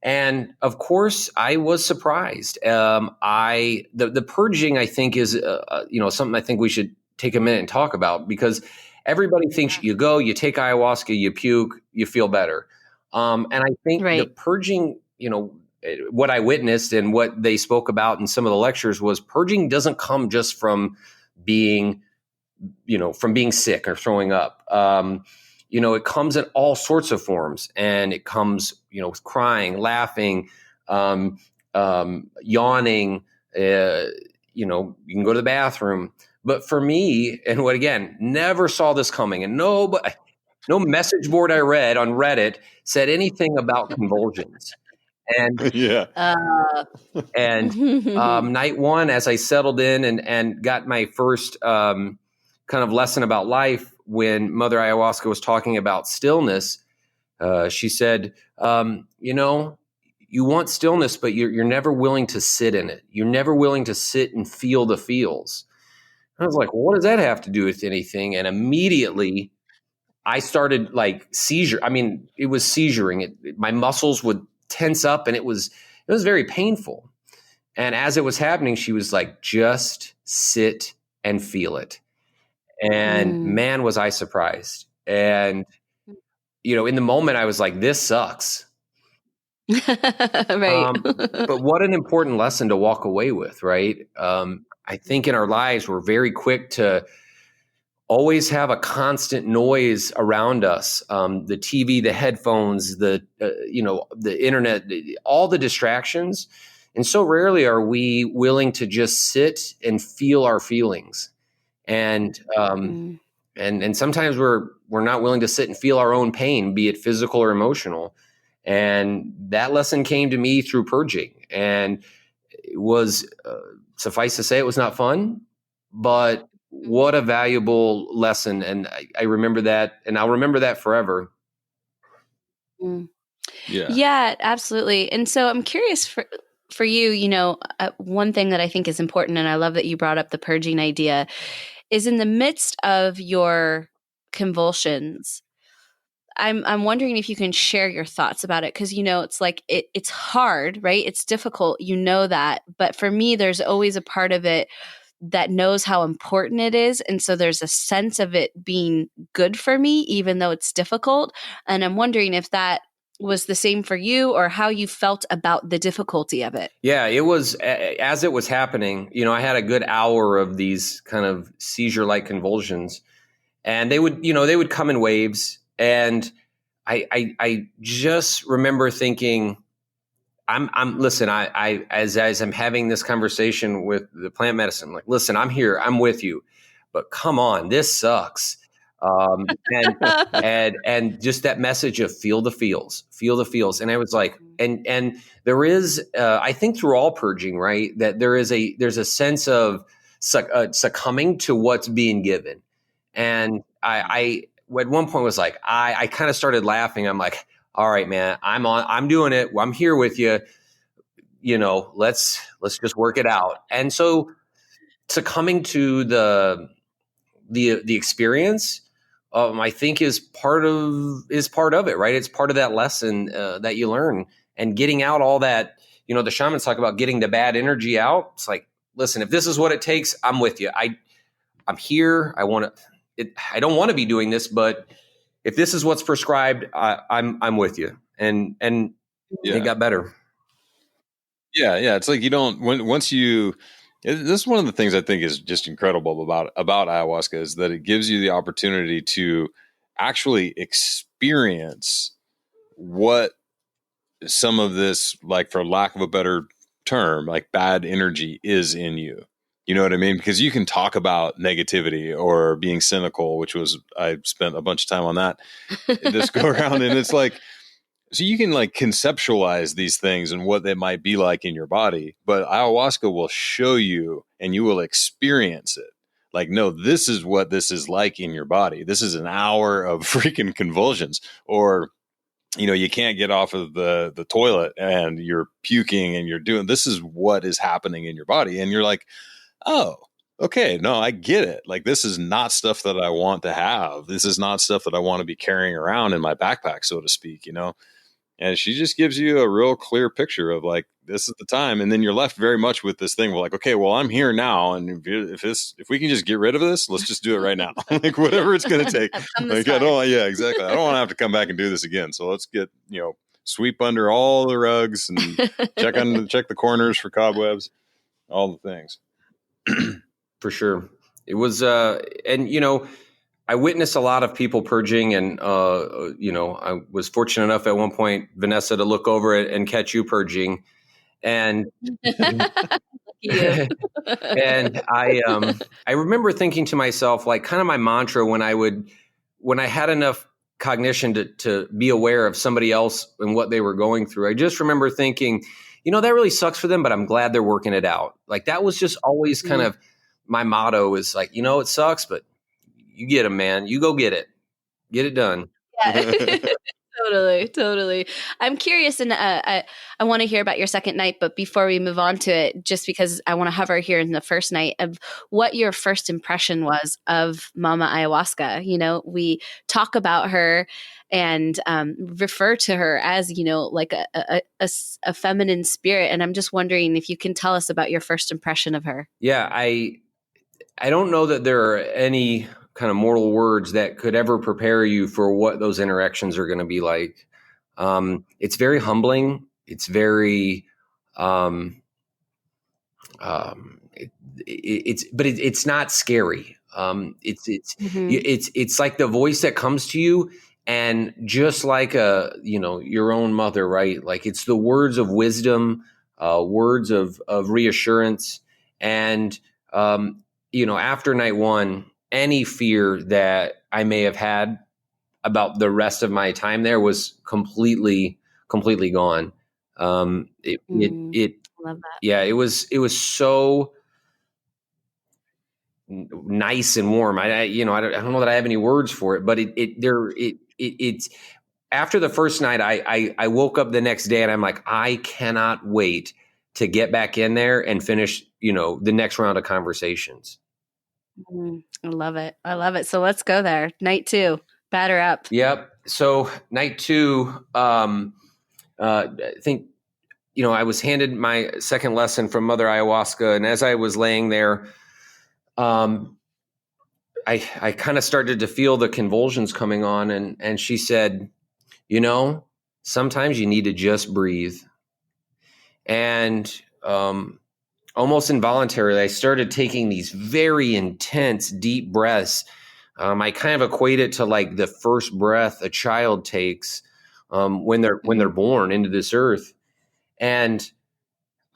And of course I was surprised. The purging, I think, is, something I think we should take a minute and talk about, because everybody thinks you go, you take ayahuasca, you puke, you feel better. And I think the purging, what I witnessed and what they spoke about in some of the lectures was purging doesn't come just from being sick or throwing up. It comes in all sorts of forms, and it comes, with crying, laughing, yawning, you can go to the bathroom. But for me, and what, again, never saw this coming, and no message board I read on Reddit said anything about convulsions. And night one, as I settled in and got my first kind of lesson about life, when Mother Ayahuasca was talking about stillness, she said, you want stillness, but you're never willing to sit in it. You're never willing to sit and feel the feels. And I was like, well, what does that have to do with anything? And immediately I started like seizure. I mean, it was seizuring. My muscles would tense up, and it was very painful. And as it was happening, she was like, just sit and feel it. And man, was I surprised. And, in the moment I was like, this sucks. Right. But what an important lesson to walk away with, right? I think in our lives, we're very quick to always have a constant noise around us. The TV, the headphones, the internet, all the distractions. And so rarely are we willing to just sit and feel our feelings. And and sometimes we're not willing to sit and feel our own pain, be it physical or emotional. And that lesson came to me through purging, and it was suffice to say, it was not fun, but what a valuable lesson. And I remember that, and I'll remember that forever. Yeah, absolutely. And so I'm curious for you, one thing that I think is important, and I love that you brought up the purging idea, is in the midst of your convulsions, I'm wondering if you can share your thoughts about it, because it's like it's hard, right? It's difficult, that. But for me, there's always a part of it that knows how important it is, and so there's a sense of it being good for me, even though it's difficult. And I'm wondering if that was the same for you, or how you felt about the difficulty of it. Yeah, it was, as it was happening, I had a good hour of these kind of seizure-like convulsions, and they would come in waves. And I just remember thinking, listen, as I'm having this conversation with the plant medicine, like, listen, I'm here, I'm with you, but come on, this sucks. And just that message of feel the feels. And I was like, and there is, I think through all purging, right, that there's a sense of succumbing to what's being given. And I at one point was like, I kind of started laughing. I'm like, all right, man, I'm doing it. I'm here with you. Let's just work it out. And so succumbing to the experience, I think is part of it, right? It's part of that lesson that you learn, and getting out all that, the shamans talk about getting the bad energy out. It's like, listen, if this is what it takes, I'm with you. I'm here. I don't want to be doing this, but if this is what's prescribed, I'm with you. And it got better. Yeah. It's like this is one of the things I think is just incredible about ayahuasca, is that it gives you the opportunity to actually experience what some of this, like, for lack of a better term, like bad energy is in you. You know what I mean? Because you can talk about negativity or being cynical, which I spent a bunch of time on that this go around. And it's like, so you can like conceptualize these things and what they might be like in your body, but ayahuasca will show you and you will experience it. Like, no, this is what this is like in your body. This is an hour of freaking convulsions, or, you can't get off of the toilet and you're puking and you're doing, this is what is happening in your body. And you're like, oh, okay, no, I get it. Like, this is not stuff that I want to have. This is not stuff that I want to be carrying around in my backpack, so to speak, And she just gives you a real clear picture of like, this is the time. And then you're left very much with this thing. We're like, okay, well, I'm here now. And if we can just get rid of this, let's just do it right now. Like, whatever it's going to take. Like, yeah, exactly. I don't want to have to come back and do this again. So let's get, sweep under all the rugs and check the corners for cobwebs, all the things. For sure. It was, and I witnessed a lot of people purging, and I was fortunate enough at one point, Vanessa, to look over it and catch you purging, and and I remember thinking to myself, like, kind of my mantra when I had enough cognition to be aware of somebody else and what they were going through. I just remember thinking, that really sucks for them, but I'm glad they're working it out. Like, that was just always kind of my motto, is like, it sucks, but you get them, man. You go get it done. Yeah. Totally. I'm curious, and I want to hear about your second night. But before we move on to it, just because I want to hover here in the first night of what your first impression was of Mama Ayahuasca. We talk about her and refer to her as, like a feminine spirit. And I'm just wondering if you can tell us about your first impression of her. Yeah, I don't know that there are any kind of mortal words that could ever prepare you for what those interactions are going to be like. It's very humbling. It's very, it's not scary. It's like the voice that comes to you, and just like your own mother, right? Like it's the words of wisdom, words of reassurance, and after night one, any fear that I may have had about the rest of my time there was completely gone. Love that. Yeah, it was so nice and warm. I don't know that I have any words for it, but it's after the first night, I woke up the next day and I'm like, I cannot wait to get back in there and finish, the next round of conversations. I love it. So let's go there. Night 2, batter up. Yep. So night 2, I think, I was handed my second lesson from Mother Ayahuasca. And as I was laying there, I kind of started to feel the convulsions coming on. And she said, sometimes you need to just breathe. And almost involuntarily, I started taking these very intense, deep breaths. I kind of equate it to like the first breath a child takes when they're born into this earth. And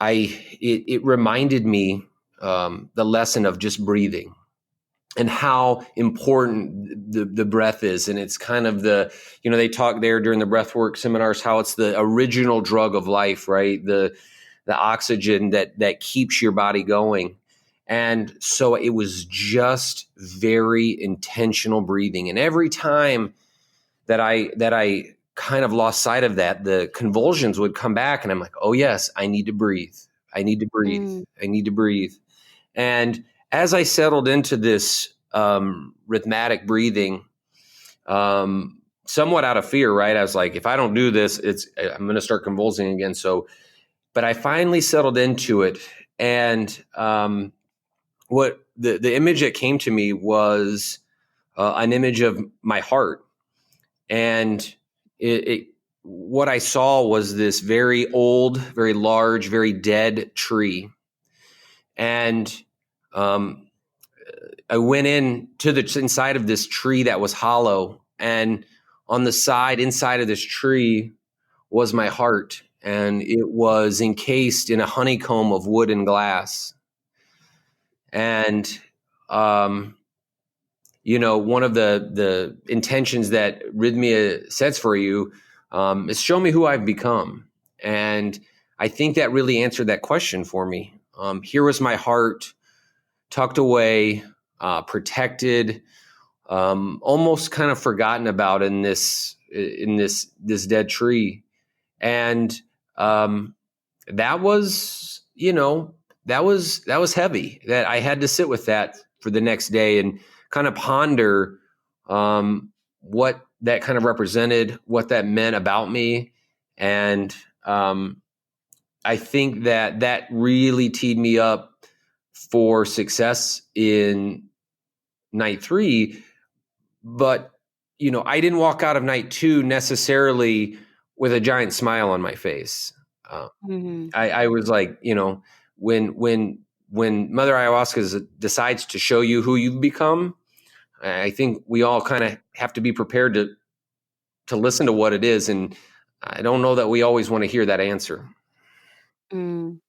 it reminded me the lesson of just breathing and how important the breath is. And it's kind of they talk there during the breathwork seminars, how it's the original drug of life, right? The oxygen that keeps your body going. And so it was just very intentional breathing. And every time that I kind of lost sight of that, the convulsions would come back and I'm like, oh yes, I need to breathe. I need to breathe. I need to breathe. And as I settled into this rhythmic breathing, somewhat out of fear, right? I was like, if I don't do this, I'm going to start convulsing again. But I finally settled into it. And what the image that came to me was an image of my heart. And what I saw was this very old, very large, very dead tree. And I went inside of this tree that was hollow. And on the inside of this tree was my heart. And it was encased in a honeycomb of wood and glass. And, one of the intentions that Rhythmia sets for you is show me who I've become. And I think that really answered that question for me. Here was my heart tucked away, protected, almost kind of forgotten about in this dead tree. And that was heavy, that I had to sit with that for the next day and kind of ponder what that kind of represented, what that meant about me. And I think that really teed me up for success in night 3. But, I didn't walk out of night 2 necessarily with a giant smile on my face. I was like, when Mother Ayahuasca decides to show you who you've become, I think we all kind of have to be prepared to listen to what it is. And I don't know that we always want to hear that answer. Yeah,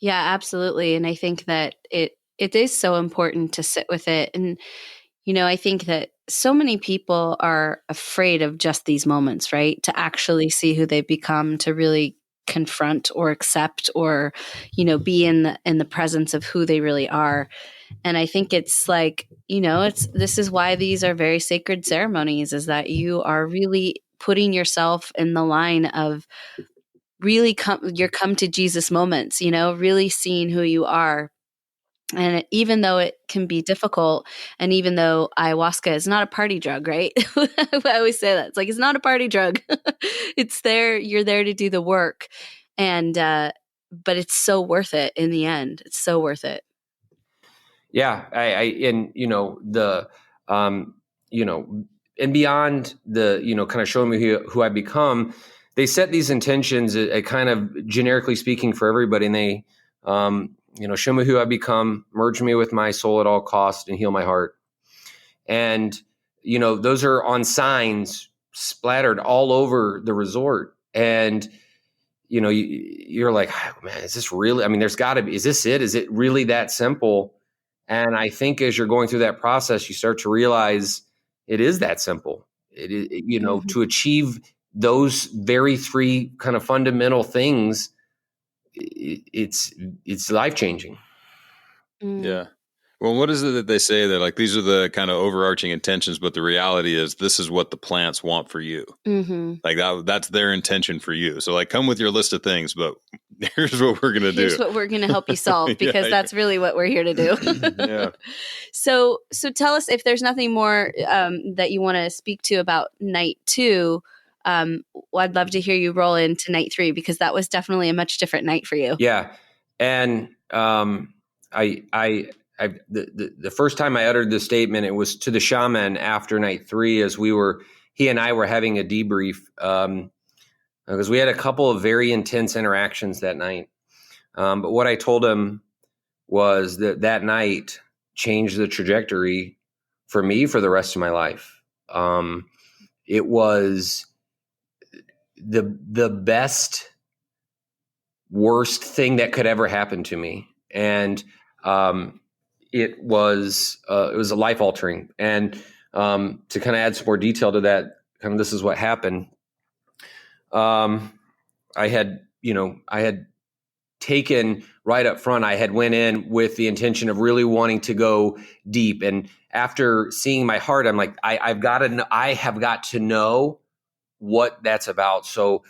absolutely. And I think that it is so important to sit with it. And, I think that so many people are afraid of just these moments, right? To actually see who they've become, to really confront or accept or, be in the presence of who they really are. And I think it's like, this is why these are very sacred ceremonies, is that you are really putting yourself in the line of really come to Jesus moments, really seeing who you are. And even though it can be difficult, and even though ayahuasca is not a party drug, right? I always say that. It's like, it's not a party drug. It's there. You're there to do the work. And, but it's so worth it in the end. It's so worth it. Yeah. And and beyond the, kind of showing me who I become, they set these intentions, kind of generically speaking for everybody. And they, show me who I become, merge me with my soul at all costs, and heal my heart. And, those are on signs splattered all over the resort. And, you're like, oh, man, is this really, I mean, there's gotta be, is this it? Is it really that simple? And I think as you're going through that process, you start to realize it is that simple. To achieve those very three kind of fundamental things, it's life-changing. Yeah. Well, what is it that they say that like these are the kind of overarching intentions, but the reality is this is what the plants want for you. Like that's their intention for you. So like, come with your list of things, but here's what we're going to do. Here's what we're going to help you solve, because that's really what we're here to do. Yeah. So tell us if there's nothing more that you want to speak to about night 2. I'd love to hear you roll into night 3, because that was definitely a much different night for you. Yeah. And the first time I uttered this statement, it was to the shaman after night 3, as he and I were having a debrief, because we had a couple of very intense interactions that night. But what I told him was that night changed the trajectory for me for the rest of my life. It was the best, worst thing that could ever happen to me. And, it was a life altering. And, to kind of add some more detail to that, kind of, this is what happened. I had taken right up front, I had went in with the intention of really wanting to go deep. And after seeing my heart, I'm like, I have got to know what that's about. So,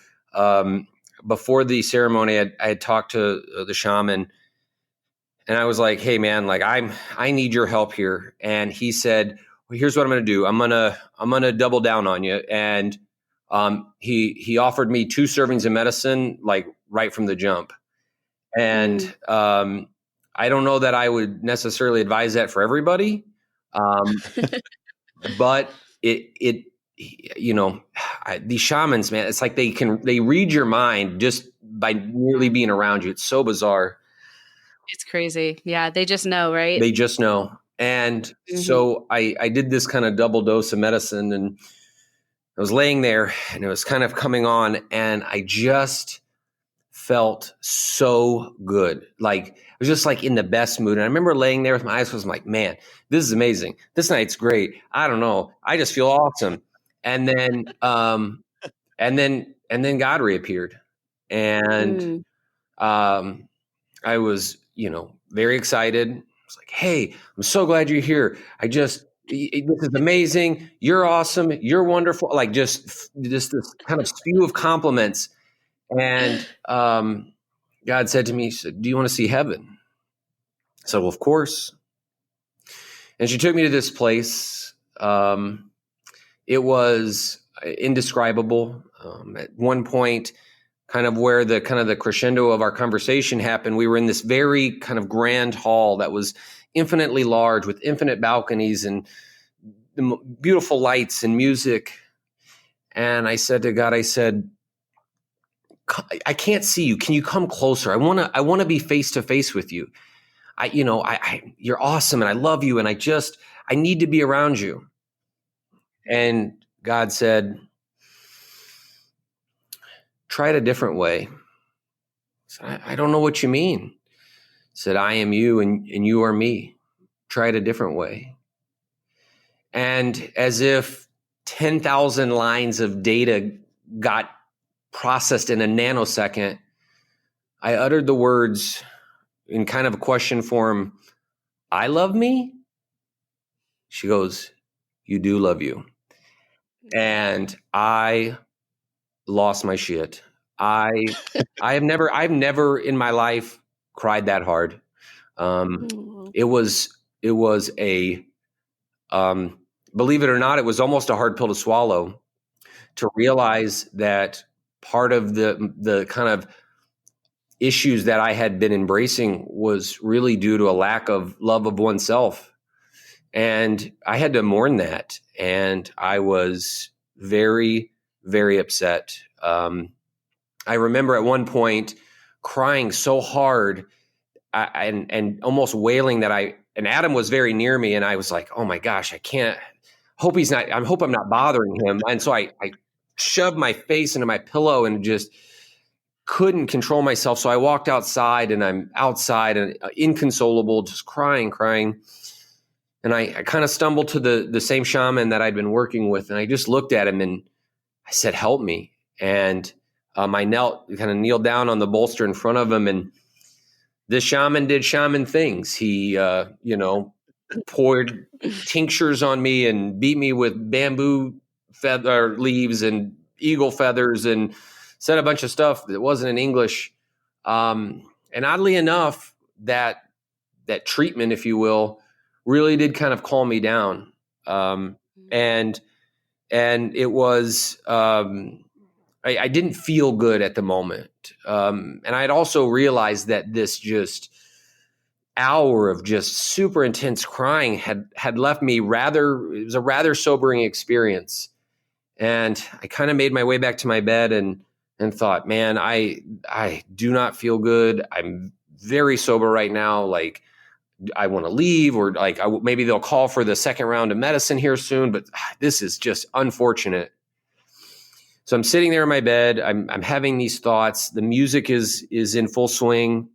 before the ceremony, I had talked to the shaman, and I was like, hey man, like I need your help here. And he said, well, here's what I'm going to do. I'm going to double down on you. And, he offered me 2 servings of medicine, like right from the jump. And, I don't know that I would necessarily advise that for everybody. But these shamans, man, it's like they read your mind just by merely being around you. It's so bizarre. It's crazy. Yeah. They just know, right? They just know. And so I did this kind of double dose of medicine, and I was laying there, and it was kind of coming on, and I just felt so good. Like, I was just like in the best mood. And I remember laying there with my eyes closed. I'm like, man, this is amazing. This night's great. I don't know. I just feel awesome. And then, and then God reappeared, and, I was, very excited. I was like, hey, I'm so glad you're here. This is amazing. You're awesome. You're wonderful. Like just this kind of spew of compliments. And God said to me, he said, do you want to see heaven? I said, well, of course. And she took me to this place. It was indescribable. At one point, kind of where the crescendo of our conversation happened, we were in this very kind of grand hall that was infinitely large with infinite balconies and beautiful lights and music. And I said to God, I said, I can't see you. Can you come closer? I want to be face to face with you. You're awesome, and I love you, and I need to be around you. And God said, try it a different way. So I don't know what you mean. He said, I am you, and you are me. Try it a different way. And as if 10,000 lines of data got processed in a nanosecond, I uttered the words in kind of a question form, I love me? She goes, you do love you. And I lost my shit. I've never in my life cried that hard. It was a, believe it or not, it was almost a hard pill to swallow, to realize that part of the kind of issues that I had been embracing was really due to a lack of love of oneself. And I had to mourn that. And I was very, very upset. I remember at one point crying so hard and almost wailing and Adam was very near me, and I was like, oh my gosh, I can't, hope I'm not bothering him. And so I shoved my face into my pillow and just couldn't control myself. So I walked outside, and I'm outside and inconsolable, just crying. And I kind of stumbled to the same shaman that I'd been working with. And I just looked at him and I said, help me. And I kind of kneeled down on the bolster in front of him. And this shaman did shaman things. He, poured tinctures on me and beat me with bamboo feather leaves and eagle feathers and said a bunch of stuff that wasn't in English. And oddly enough, that treatment, if you will, really did kind of calm me down. And it was, I didn't feel good at the moment. And I'd also realized that this just hour of just super intense crying had left me it was a rather sobering experience. And I kind of made my way back to my bed and thought, man, I do not feel good. I'm very sober right now. Like, I want to leave, or like maybe they'll call for the second round of medicine here soon, but this is just unfortunate. So I'm sitting there in my bed. I'm having these thoughts. The music is in full swing,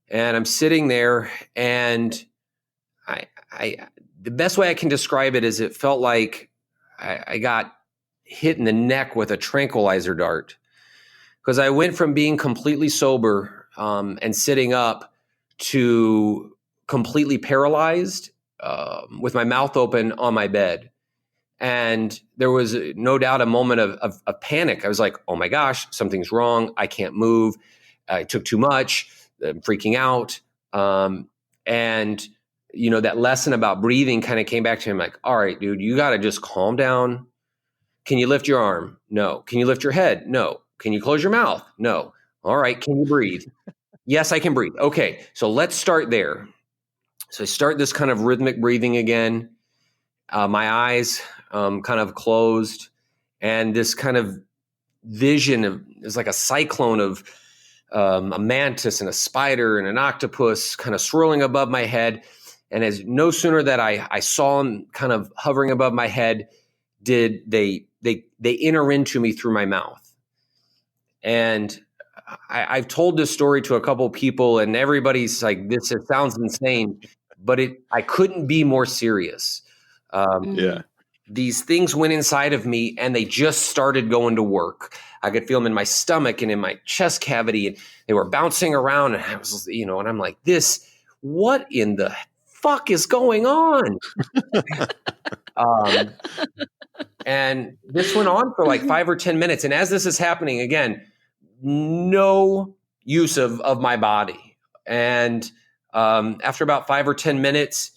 and I'm sitting there, and I the best way I can describe it is it felt like I got hit in the neck with a tranquilizer dart, because I went from being completely sober and sitting up to completely paralyzed with my mouth open on my bed. And there was no doubt a moment of panic. I was like, oh my gosh, something's wrong. I can't move. I took too much. I'm freaking out. And, that lesson about breathing kind of came back to him like, all right, dude, you got to just calm down. Can you lift your arm? No. Can you lift your head? No. Can you close your mouth? No. All right. Can you breathe? Yes, I can breathe. Okay, so let's start there. So I start this kind of rhythmic breathing again. My eyes kind of closed, and this kind of vision is like a cyclone of a mantis and a spider and an octopus kind of swirling above my head. And as no sooner that I saw them kind of hovering above my head, did they enter into me through my mouth. And I've told this story to a couple of people, and everybody's like, "This it sounds insane," but I couldn't be more serious. These things went inside of me, and they just started going to work. I could feel them in my stomach and in my chest cavity, and they were bouncing around. And I was, and I'm like, what in the fuck is going on? And this went on for like 5 or 10 minutes. And as this is happening, again, no use of my body. And after about 5 or 10 minutes,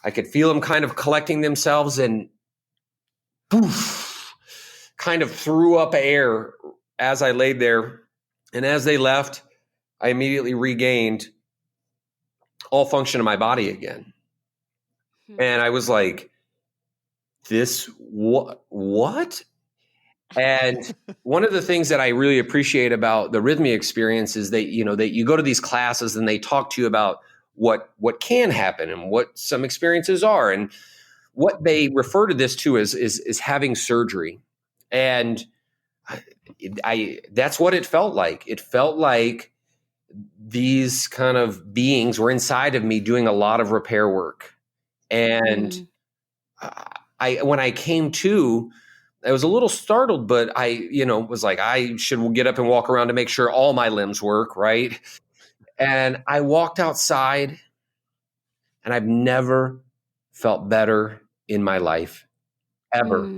I could feel them kind of collecting themselves, and poof, kind of threw up air as I laid there. And as they left, I immediately regained all function of my body again. And I was like, what? And one of the things that I really appreciate about the rhythmia experience is that, that you go to these classes and they talk to you about what can happen and what some experiences are. And what they refer to this to is having surgery. And that's what it felt like. It felt like these kind of beings were inside of me doing a lot of repair work. And when I came to, I was a little startled, but I, was like, I should get up and walk around to make sure all my limbs work, right? And I walked outside, and I've never felt better in my life, ever.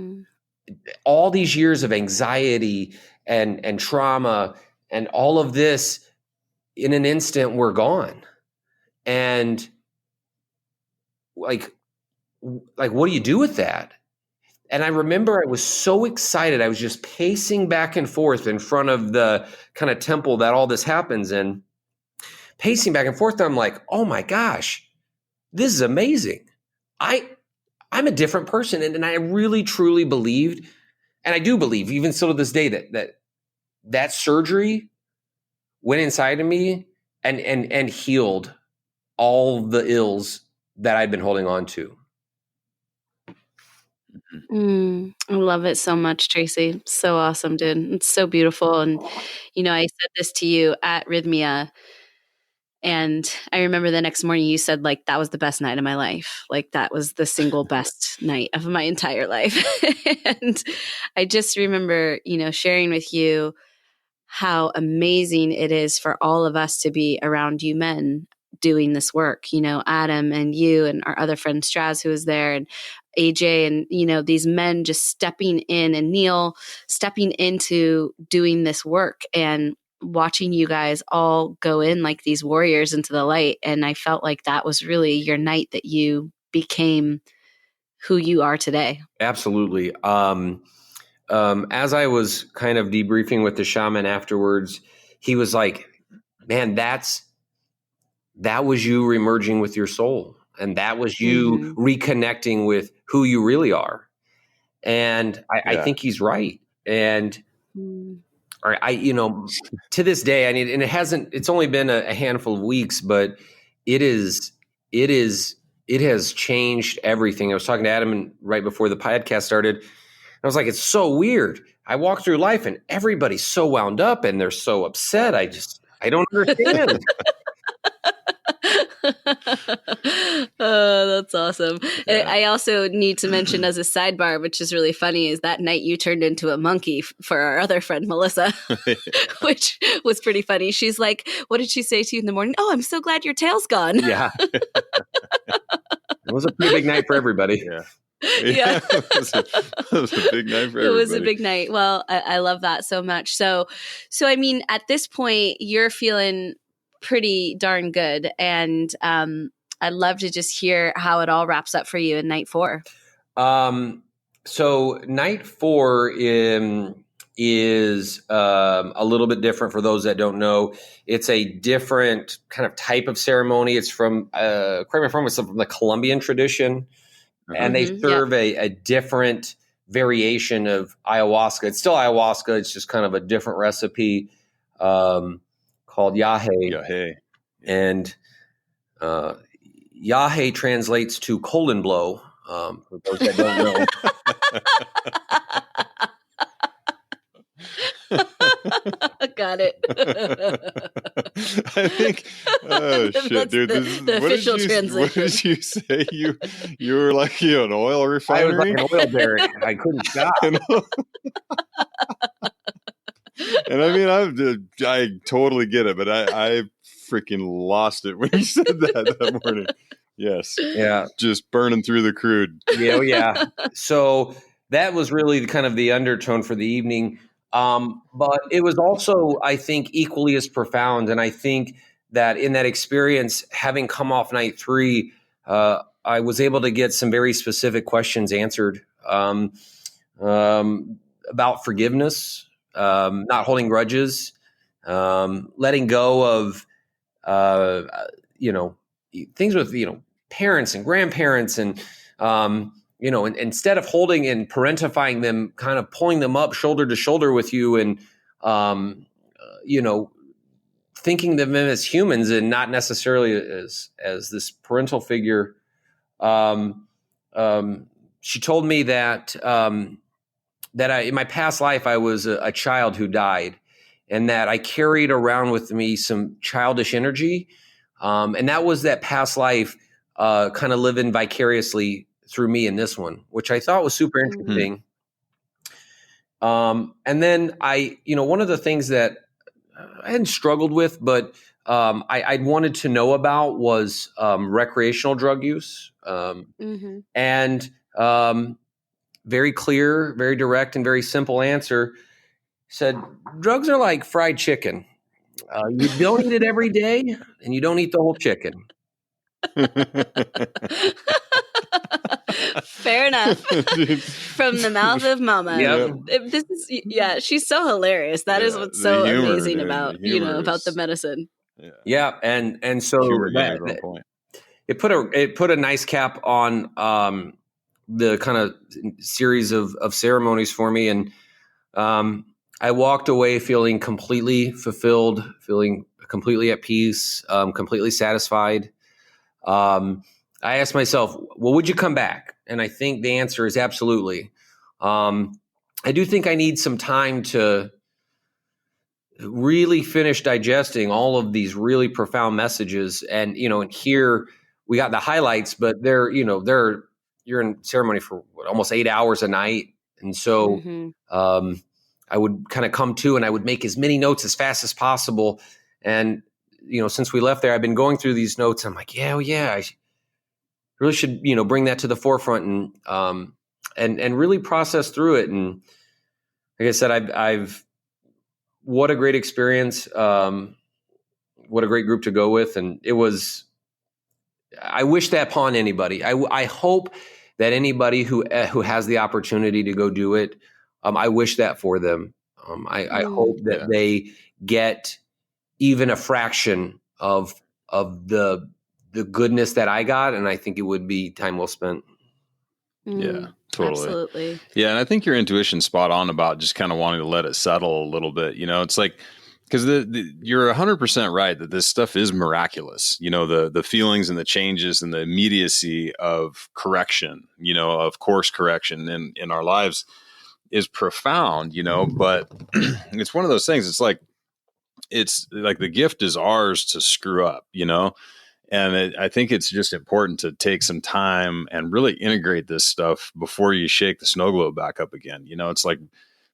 all these years of anxiety and trauma and all of this in an instant were gone. And like, what do you do with that? And I remember I was so excited. I was just pacing back and forth in front of the kind of temple that all this happens in, pacing back and forth. And I'm like, oh my gosh, this is amazing. I'm a different person. And I really, truly believed, and I do believe even still to this day that surgery went inside of me and healed all the ills that I'd been holding on to. I love it so much, Tracy. So awesome, dude. It's so beautiful. And, I said this to you at Rhythmia, and I remember the next morning you said, like, that was the best night of my life. Like, that was the single best night of my entire life. And I just remember, sharing with you how amazing it is for all of us to be around you men doing this work, Adam and you and our other friend Straz, who was there, and AJ, and, these men just stepping in, and Neil stepping into doing this work and watching you guys all go in like these warriors into the light. And I felt like that was really your night that you became who you are today. Absolutely. As I was kind of debriefing with the shaman afterwards, he was like, man, that was you remerging with your soul. And that was you reconnecting with who you really are. And I think he's right. And to this day, and it's only been a handful of weeks, but it has changed everything. I was talking to Adam right before the podcast started. I was like, it's so weird. I walk through life and everybody's so wound up and they're so upset. I don't understand. Oh, that's awesome. Yeah. I also need to mention as a sidebar, which is really funny, is that night you turned into a monkey for our other friend, Melissa, which was pretty funny. She's like, what did she say to you in the morning? Oh, I'm so glad your tail's gone. Yeah. It was a pretty big night for everybody. Yeah. Yeah. It was a big night for everybody. It was a big night. Well, I love that so much. So I mean, at this point, you're feeling pretty darn good. And I'd love to just hear how it all wraps up for you in night 4. So night 4 is a little bit different for those that don't know. It's a different kind of type of ceremony. It's from, correct me if I'm wrong, it's from the Colombian tradition. And they serve a different variation of ayahuasca. It's still ayahuasca. It's just kind of a different recipe called yahe. And yahe translates to colon blow, for those that don't know. Got it. I think. Oh shit, dude! The official translation. What did you say? You were like an oil refinery. I was like an oil derrick. I couldn't stop. And I mean, I totally get it, but I freaking lost it when you said that morning. Yes. Yeah. Just burning through the crude. Yeah. Yeah. So that was really kind of the undertone for the evening. But it was also, I think, equally as profound. And I think that in that experience, having come off night 3, I was able to get some very specific questions answered about forgiveness, not holding grudges, letting go of, things with, parents and grandparents and, and instead of holding and parentifying them, kind of pulling them up shoulder to shoulder with you and, thinking of them as humans and not necessarily as this parental figure. She told me that in my past life, I was a child who died and that I carried around with me some childish energy. And that was that past life kind of living vicariously through me in this one, which I thought was super interesting. And then one of the things that I hadn't struggled with, but I'd wanted to know about was recreational drug use. And very clear, very direct, and very simple answer. He said, drugs are like fried chicken. You don't eat it every day, and you don't eat the whole chicken. Fair enough. From the mouth of Mama. Yep. This is, yeah, she's so hilarious. That is what's so amazing about, about the medicine. Yeah. And so it put a nice cap on the kind of series of ceremonies for me. And I walked away feeling completely fulfilled, feeling completely at peace, completely satisfied. I asked myself, well, would you come back? And I think the answer is absolutely. I do think I need some time to really finish digesting all of these really profound messages. And, and here we got the highlights, but you're in ceremony for almost 8 hours a night. And so I would kind of come to and I would make as many notes as fast as possible. And, since we left there, I've been going through these notes. I'm like, I really should, bring that to the forefront and really process through it. And like I said, I've what a great experience. What a great group to go with. And I wish that upon anybody. I hope that anybody who has the opportunity to go do it, I wish that for them. I hope that they get even a fraction of the goodness that I got. And I think it would be time well spent. Yeah, totally. Absolutely. Yeah. And I think your intuition's spot on about just kind of wanting to let it settle a little bit. It's like, because you're 100% right that this stuff is miraculous. The feelings and the changes and the immediacy of correction, of course correction in our lives is profound, but it's one of those things. It's like the gift is ours to screw up, and I think it's just important to take some time and really integrate this stuff before you shake the snow globe back up again. It's like,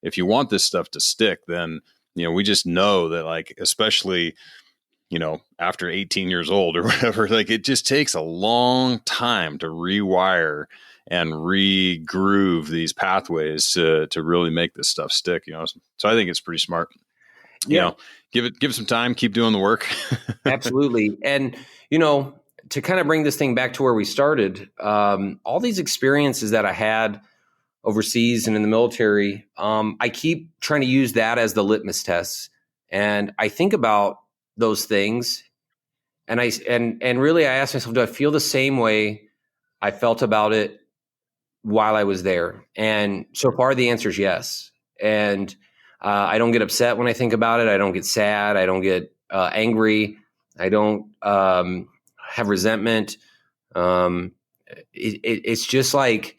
if you want this stuff to stick, then, we just know that, like, especially, after 18 years old or whatever, like, it just takes a long time to rewire and re-groove these pathways to really make this stuff stick, So I think it's pretty smart. Give it some time, keep doing the work. Absolutely. And, to kind of bring this thing back to where we started, all these experiences that I had overseas and in the military, I keep trying to use that as the litmus test. And I think about those things and really I ask myself, do I feel the same way I felt about it while I was there? And so far the answer is yes. And I don't get upset when I think about it. I don't get sad. I don't get angry. I don't have resentment. It's just like,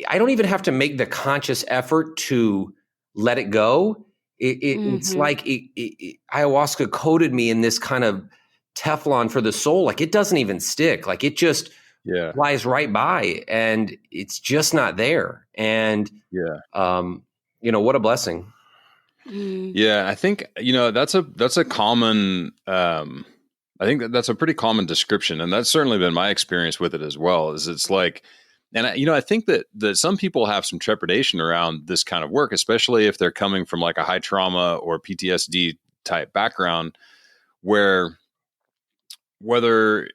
I don't even have to make the conscious effort to let it go. It's like ayahuasca coated me in this kind of Teflon for the soul. Like, it doesn't even stick. Like, it just flies right by, and it's just not there. And what a blessing. Yeah, I think that's a common. I think that's a pretty common description, and that's certainly been my experience with it as well. Is it's like, and I think that some people have some trepidation around this kind of work, especially if they're coming from like a high trauma or PTSD type background, where whether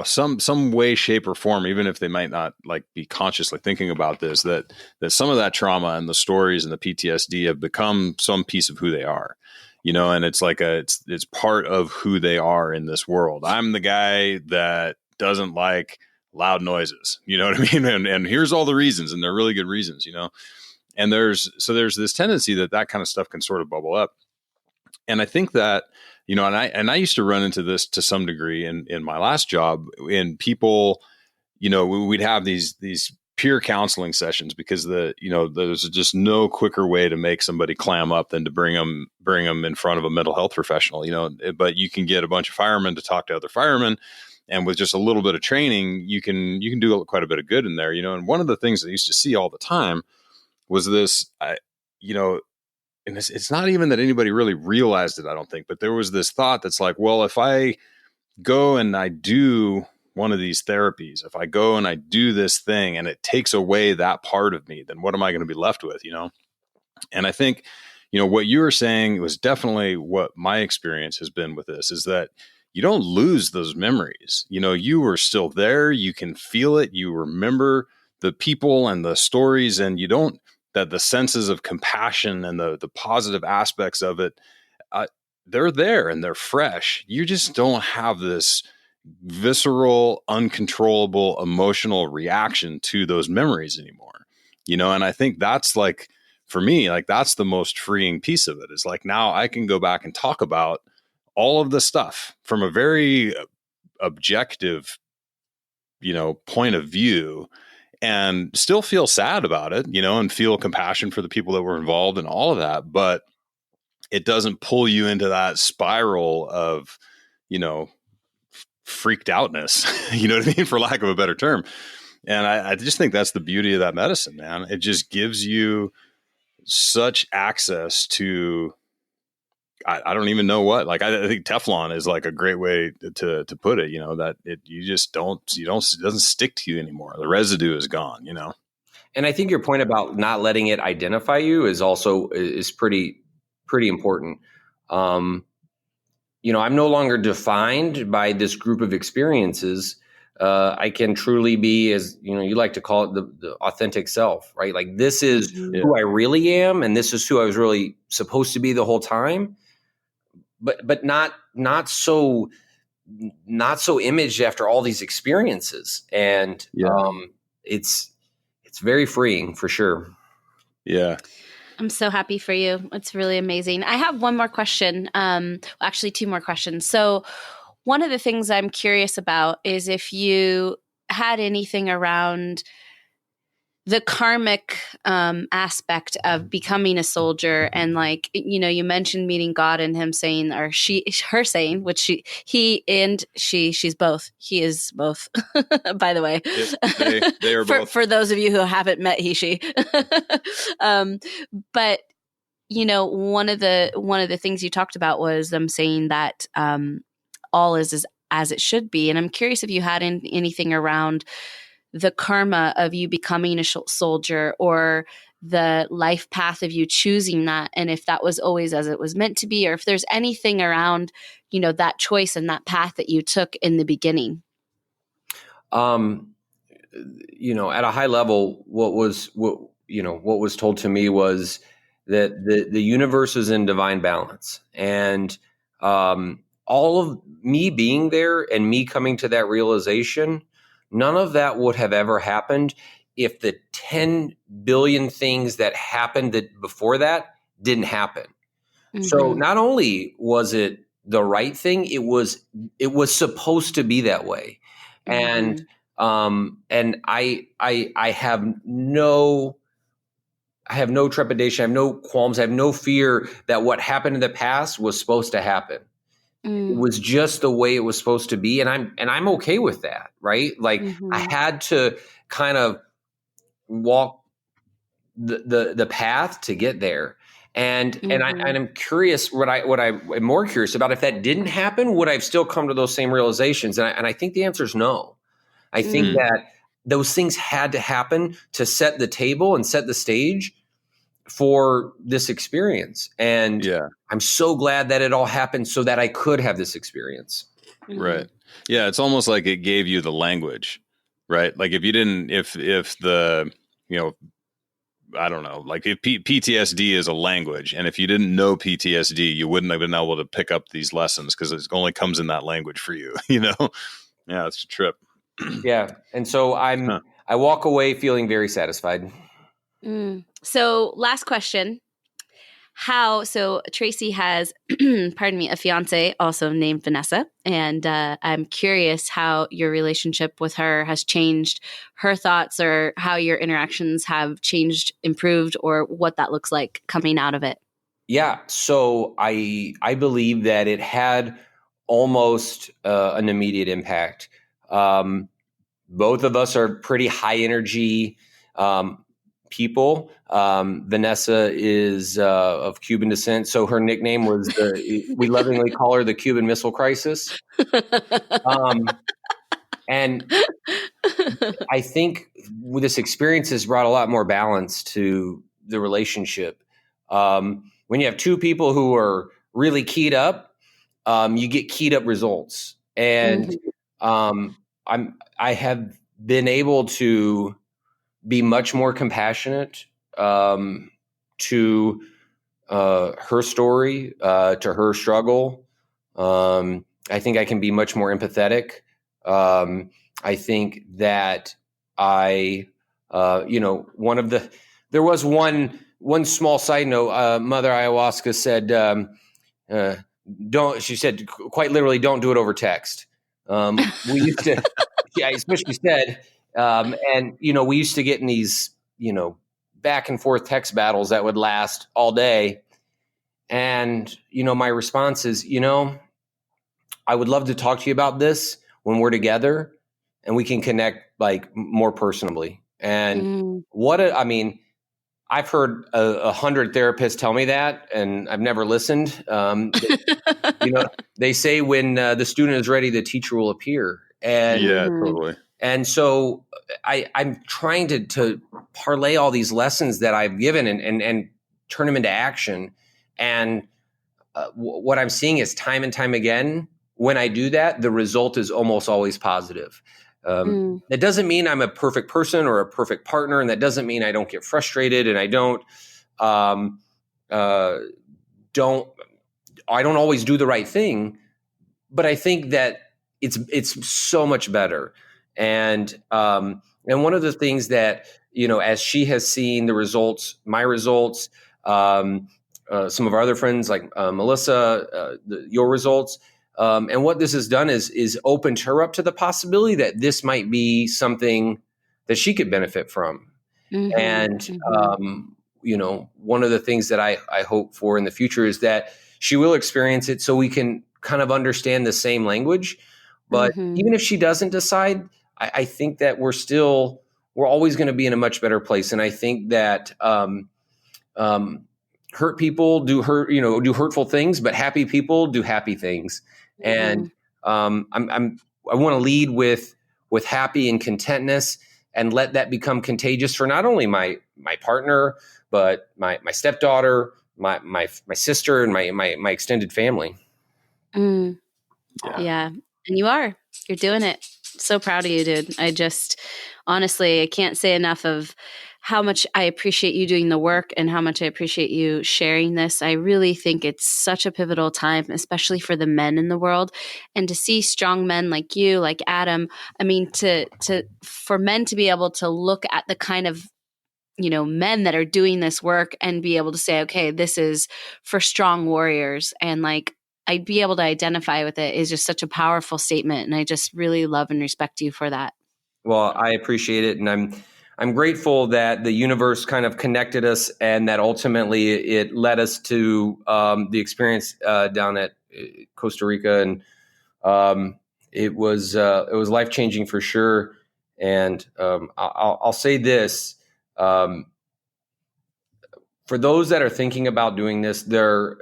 some way, shape, or form, even if they might not like be consciously thinking about this, that some of that trauma and the stories and the PTSD have become some piece of who they are, and it's like it's part of who they are in this world. I'm the guy that doesn't like loud noises, you know what I mean? And here's all the reasons, and they're really good reasons, and there's this tendency that kind of stuff can sort of bubble up. And I think that, and I used to run into this to some degree in my last job, in people, we'd have these peer counseling sessions because there's just no quicker way to make somebody clam up than to bring them in front of a mental health professional, but you can get a bunch of firemen to talk to other firemen. And with just a little bit of training, you can do quite a bit of good in there, And one of the things I used to see all the time was this, and it's not even that anybody really realized it, I don't think, but there was this thought that's like, well, if I go and I do one of these therapies, if I go and I do this thing and it takes away that part of me, then what am I going to be left with, And I think, what you were saying was definitely what my experience has been with this, is that you don't lose those memories. You were still there. You can feel it. You remember the people and the stories, and you don't, that the senses of compassion and the positive aspects of it, they're there and they're fresh. You just don't have this visceral, uncontrollable emotional reaction to those memories anymore, and I think that's like, for me, like that's the most freeing piece of it, is like, now I can go back and talk about all of the stuff from a very objective, point of view, and still feel sad about it, and feel compassion for the people that were involved and all of that. But it doesn't pull you into that spiral of, freaked outness, you know what I mean, for lack of a better term. And I just think that's the beauty of that medicine, man. It just gives you such access to, I don't even know what, like, I think Teflon is like a great way to put it, that it doesn't stick to you anymore. The residue is gone, And I think your point about not letting it identify you is pretty important. I'm no longer defined by this group of experiences. I can truly be, as you like to call it, the authentic self, right? Like, this is who I really am, and this is who I was really supposed to be the whole time. But not so imaged after all these experiences, and it's very freeing for sure. Yeah. I'm so happy for you. It's really amazing. I have one more question. Actually, two more questions. So one of the things I'm curious about is if you had anything around the karmic aspect of becoming a soldier, and like, you mentioned meeting God and him saying, or her saying, which she's both. He is both, by the way. They are both. For those of you who haven't met he, she. But one of the things you talked about was them saying that all is as it should be, and I'm curious if you had anything around the karma of you becoming a soldier, or the life path of you choosing that, and if that was always as it was meant to be, or if there's anything around, that choice and that path that you took in the beginning. At a high level, what was told to me was that the universe is in divine balance, and all of me being there and me coming to that realization, none of that would have ever happened if the 10 billion things that happened before that didn't happen. Mm-hmm. So not only was it the right thing, it was supposed to be that way. Mm-hmm. And I have no trepidation, I have no qualms, I have no fear that what happened in the past was supposed to happen. It was just the way it was supposed to be. And I'm okay with that. Right. Like, I had to kind of walk the path to get there. And I'm curious, what I'm more curious about, if that didn't happen, would I have still come to those same realizations? And I think the answer is no. I think that those things had to happen to set the table and set the stage for this experience. And I'm so glad that it all happened so that I could have this experience. Mm-hmm. Right. Yeah. It's almost like it gave you the language, right? Like, if you didn't, if the, I don't know, like, if PTSD is a language, and if you didn't know PTSD, you wouldn't have been able to pick up these lessons, because it only comes in that language for you, Yeah, it's a trip. Yeah. And so I walk away feeling very satisfied. So last question. So Tracy has, pardon me, a fiance also named Vanessa. And I'm curious how your relationship with her has changed, her thoughts, or how your interactions have changed, improved, or what that looks like coming out of it. Yeah. So I believe that it had almost an immediate impact. Both of us are pretty high energy people. Vanessa is of Cuban descent, so her nickname was we lovingly call her the Cuban Missile Crisis. And I think this experience has brought a lot more balance to the relationship. When you have two people who are really keyed up, you get keyed up results. And I have been able to be much more compassionate to her story, to her struggle. I think I can be much more empathetic. I think that there was one small side note. Mother Ayahuasca said, she said quite literally, don't do it over text. We used to, yeah, especially said, and, we used to get in these, back and forth text battles that would last all day. And, my response is, I would love to talk to you about this when we're together and we can connect like more personally. And I've heard 100 therapists tell me that, and I've never listened. They say when the student is ready, the teacher will appear. And yeah, totally. And so I'm trying to parlay all these lessons that I've given and turn them into action. And what I'm seeing is time and time again, when I do that, the result is almost always positive. That doesn't mean I'm a perfect person or a perfect partner. And that doesn't mean I don't get frustrated and I don't always do the right thing. But I think that it's so much better. And one of the things that, as she has seen the results, my results, some of our other friends like Melissa, your results, and what this has done is opened her up to the possibility that this might be something that she could benefit from. And, one of the things that I hope for in the future is that she will experience it so we can kind of understand the same language. But even if she doesn't decide, I think that we're always going to be in a much better place. And I think that hurt people do hurtful things, but happy people do happy things. And I want to lead with happy and contentness and let that become contagious for not only my partner, but my stepdaughter, my sister, and my extended family. Yeah. And you're doing it. So proud of you, dude. Honestly, I can't say enough of how much I appreciate you doing the work and how much I appreciate you sharing this. I really think it's such a pivotal time, especially for the men in the world, and to see strong men like you, like Adam. I mean, for men to be able to look at the kind of men that are doing this work and be able to say, okay, this is for strong warriors, and like I'd be able to identify with it is just such a powerful statement. And I just really love and respect you for that. Well, I appreciate it. And I'm grateful that the universe kind of connected us and that ultimately it led us to the experience down at Costa Rica. And it was life-changing for sure. And I'll say this, for those that are thinking about doing this, there's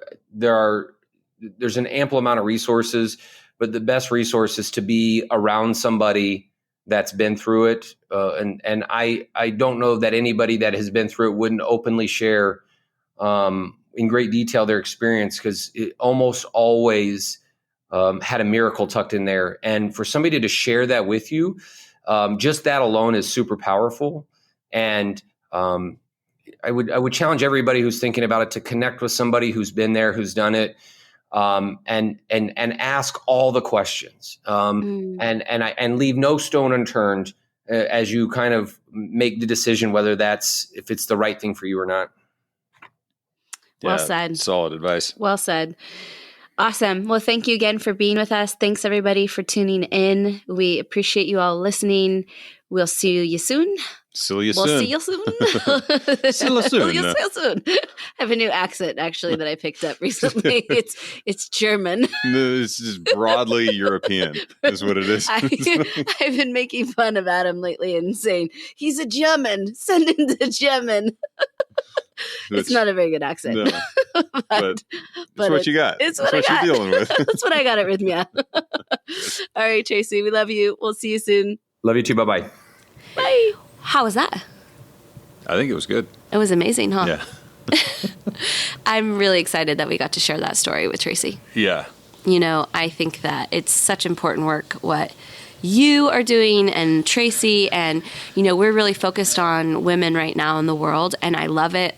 an ample amount of resources, but the best resource is to be around somebody that's been through it. And I don't know that anybody that has been through it wouldn't openly share in great detail their experience, because it almost always had a miracle tucked in there. And for somebody to share that with you, just that alone is super powerful. And I would challenge everybody who's thinking about it to connect with somebody who's been there, who's done it. And ask all the questions, and leave no stone unturned as you kind of make the decision if it's the right thing for you or not. Well said. Solid advice. Well said. Awesome. Well, thank you again for being with us. Thanks everybody for tuning in. We appreciate you all listening. We'll see you soon. See you soon. See you soon. See you soon. I have a new accent actually that I picked up recently. It's German. No, it's just broadly European is what it is. I've been making fun of Adam lately and saying he's a German. Send him to German. It's not a very good accent. No, but it's what you got. It's what That's I got. you're dealing with. That's what I got at Rhythmia. All right, Tracy, we love you. We'll see you soon. Love you too. Bye-bye. Bye. How was that? I think it was good. It was amazing, huh? Yeah. I'm really excited that we got to share that story with Tracy. Yeah. You know, I think that it's such important work what you are doing and Tracy, and, you know, we're really focused on women right now in the world, and I love it.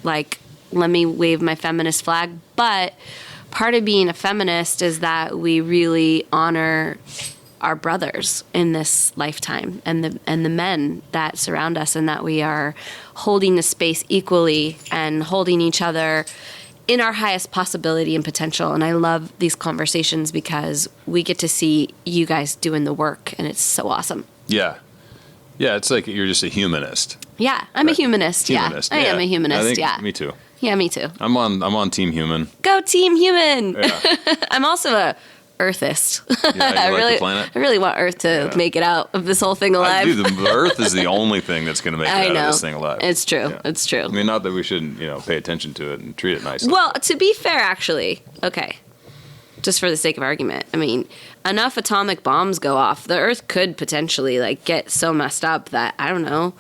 Like, let me wave my feminist flag. But part of being a feminist is that we really honor our brothers in this lifetime and the men that surround us, and that we are holding the space equally and holding each other in our highest possibility and potential. And I love these conversations because we get to see you guys doing the work, and it's so awesome. Yeah. Yeah, it's like you're just a humanist. Yeah, I'm a humanist. Humanist. Yeah, I am a humanist. I think, yeah, me too. Yeah, me too. I'm on Team Human. Go Team Human. Yeah. I'm also a Earthist. Yeah, you like the planet? I really want Earth to make it out of this whole thing alive. The Earth is the only thing that's going to make it out of this thing alive. It's true. Yeah. It's true. I mean, not that we shouldn't, pay attention to it and treat it nicely. Well, to be fair, actually, okay, just for the sake of argument, I mean, enough atomic bombs go off, the Earth could potentially get so messed up that, I don't know,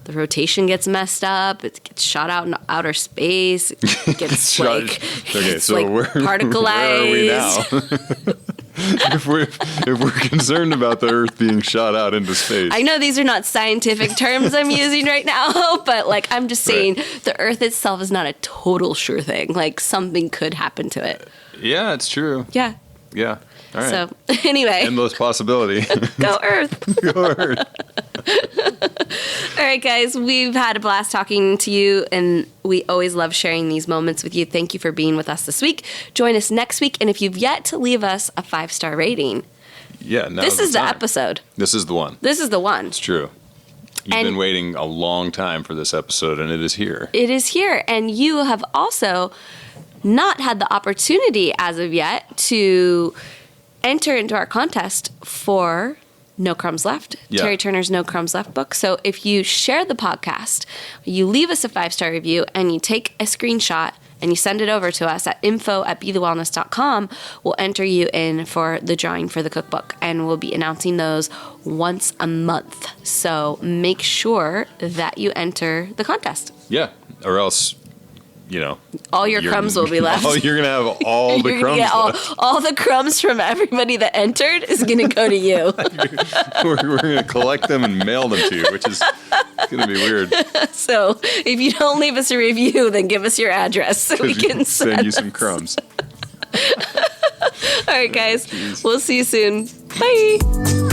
the rotation gets messed up, it gets shot out into outer space, it gets particleized. Where are we now? if we're concerned about the Earth being shot out into space. I know these are not scientific terms I'm using right now, but I'm just saying the Earth itself is not a total sure thing. Something could happen to it. Yeah, it's true. Yeah. Yeah. All right. So anyway, endless possibility. Go Earth. Go Earth. All right, guys, we've had a blast talking to you, and we always love sharing these moments with you. Thank you for being with us this week. Join us next week, and if you've yet to leave us a 5-star rating, this is the episode. This is the one. This is the one. It's true. You've been waiting a long time for this episode, and it is here. It is here, and you have also not had the opportunity as of yet to enter into our contest for No Crumbs Left, Terry Turner's No Crumbs Left book. So if you share the podcast, you leave us a 5-star review, and you take a screenshot and you send it over to us at info@bethewellness.com, we'll enter you in for the drawing for the cookbook, and we'll be announcing those once a month. So make sure that you enter the contest. Yeah, or else, all your crumbs will be left. You're going to have all the crumbs left. All the crumbs from everybody that entered is going to go to you. We're going to collect them and mail them to you, which is going to be weird. So if you don't leave us a review, then give us your address so we can send you some crumbs. All right, guys. We'll see you soon. Bye.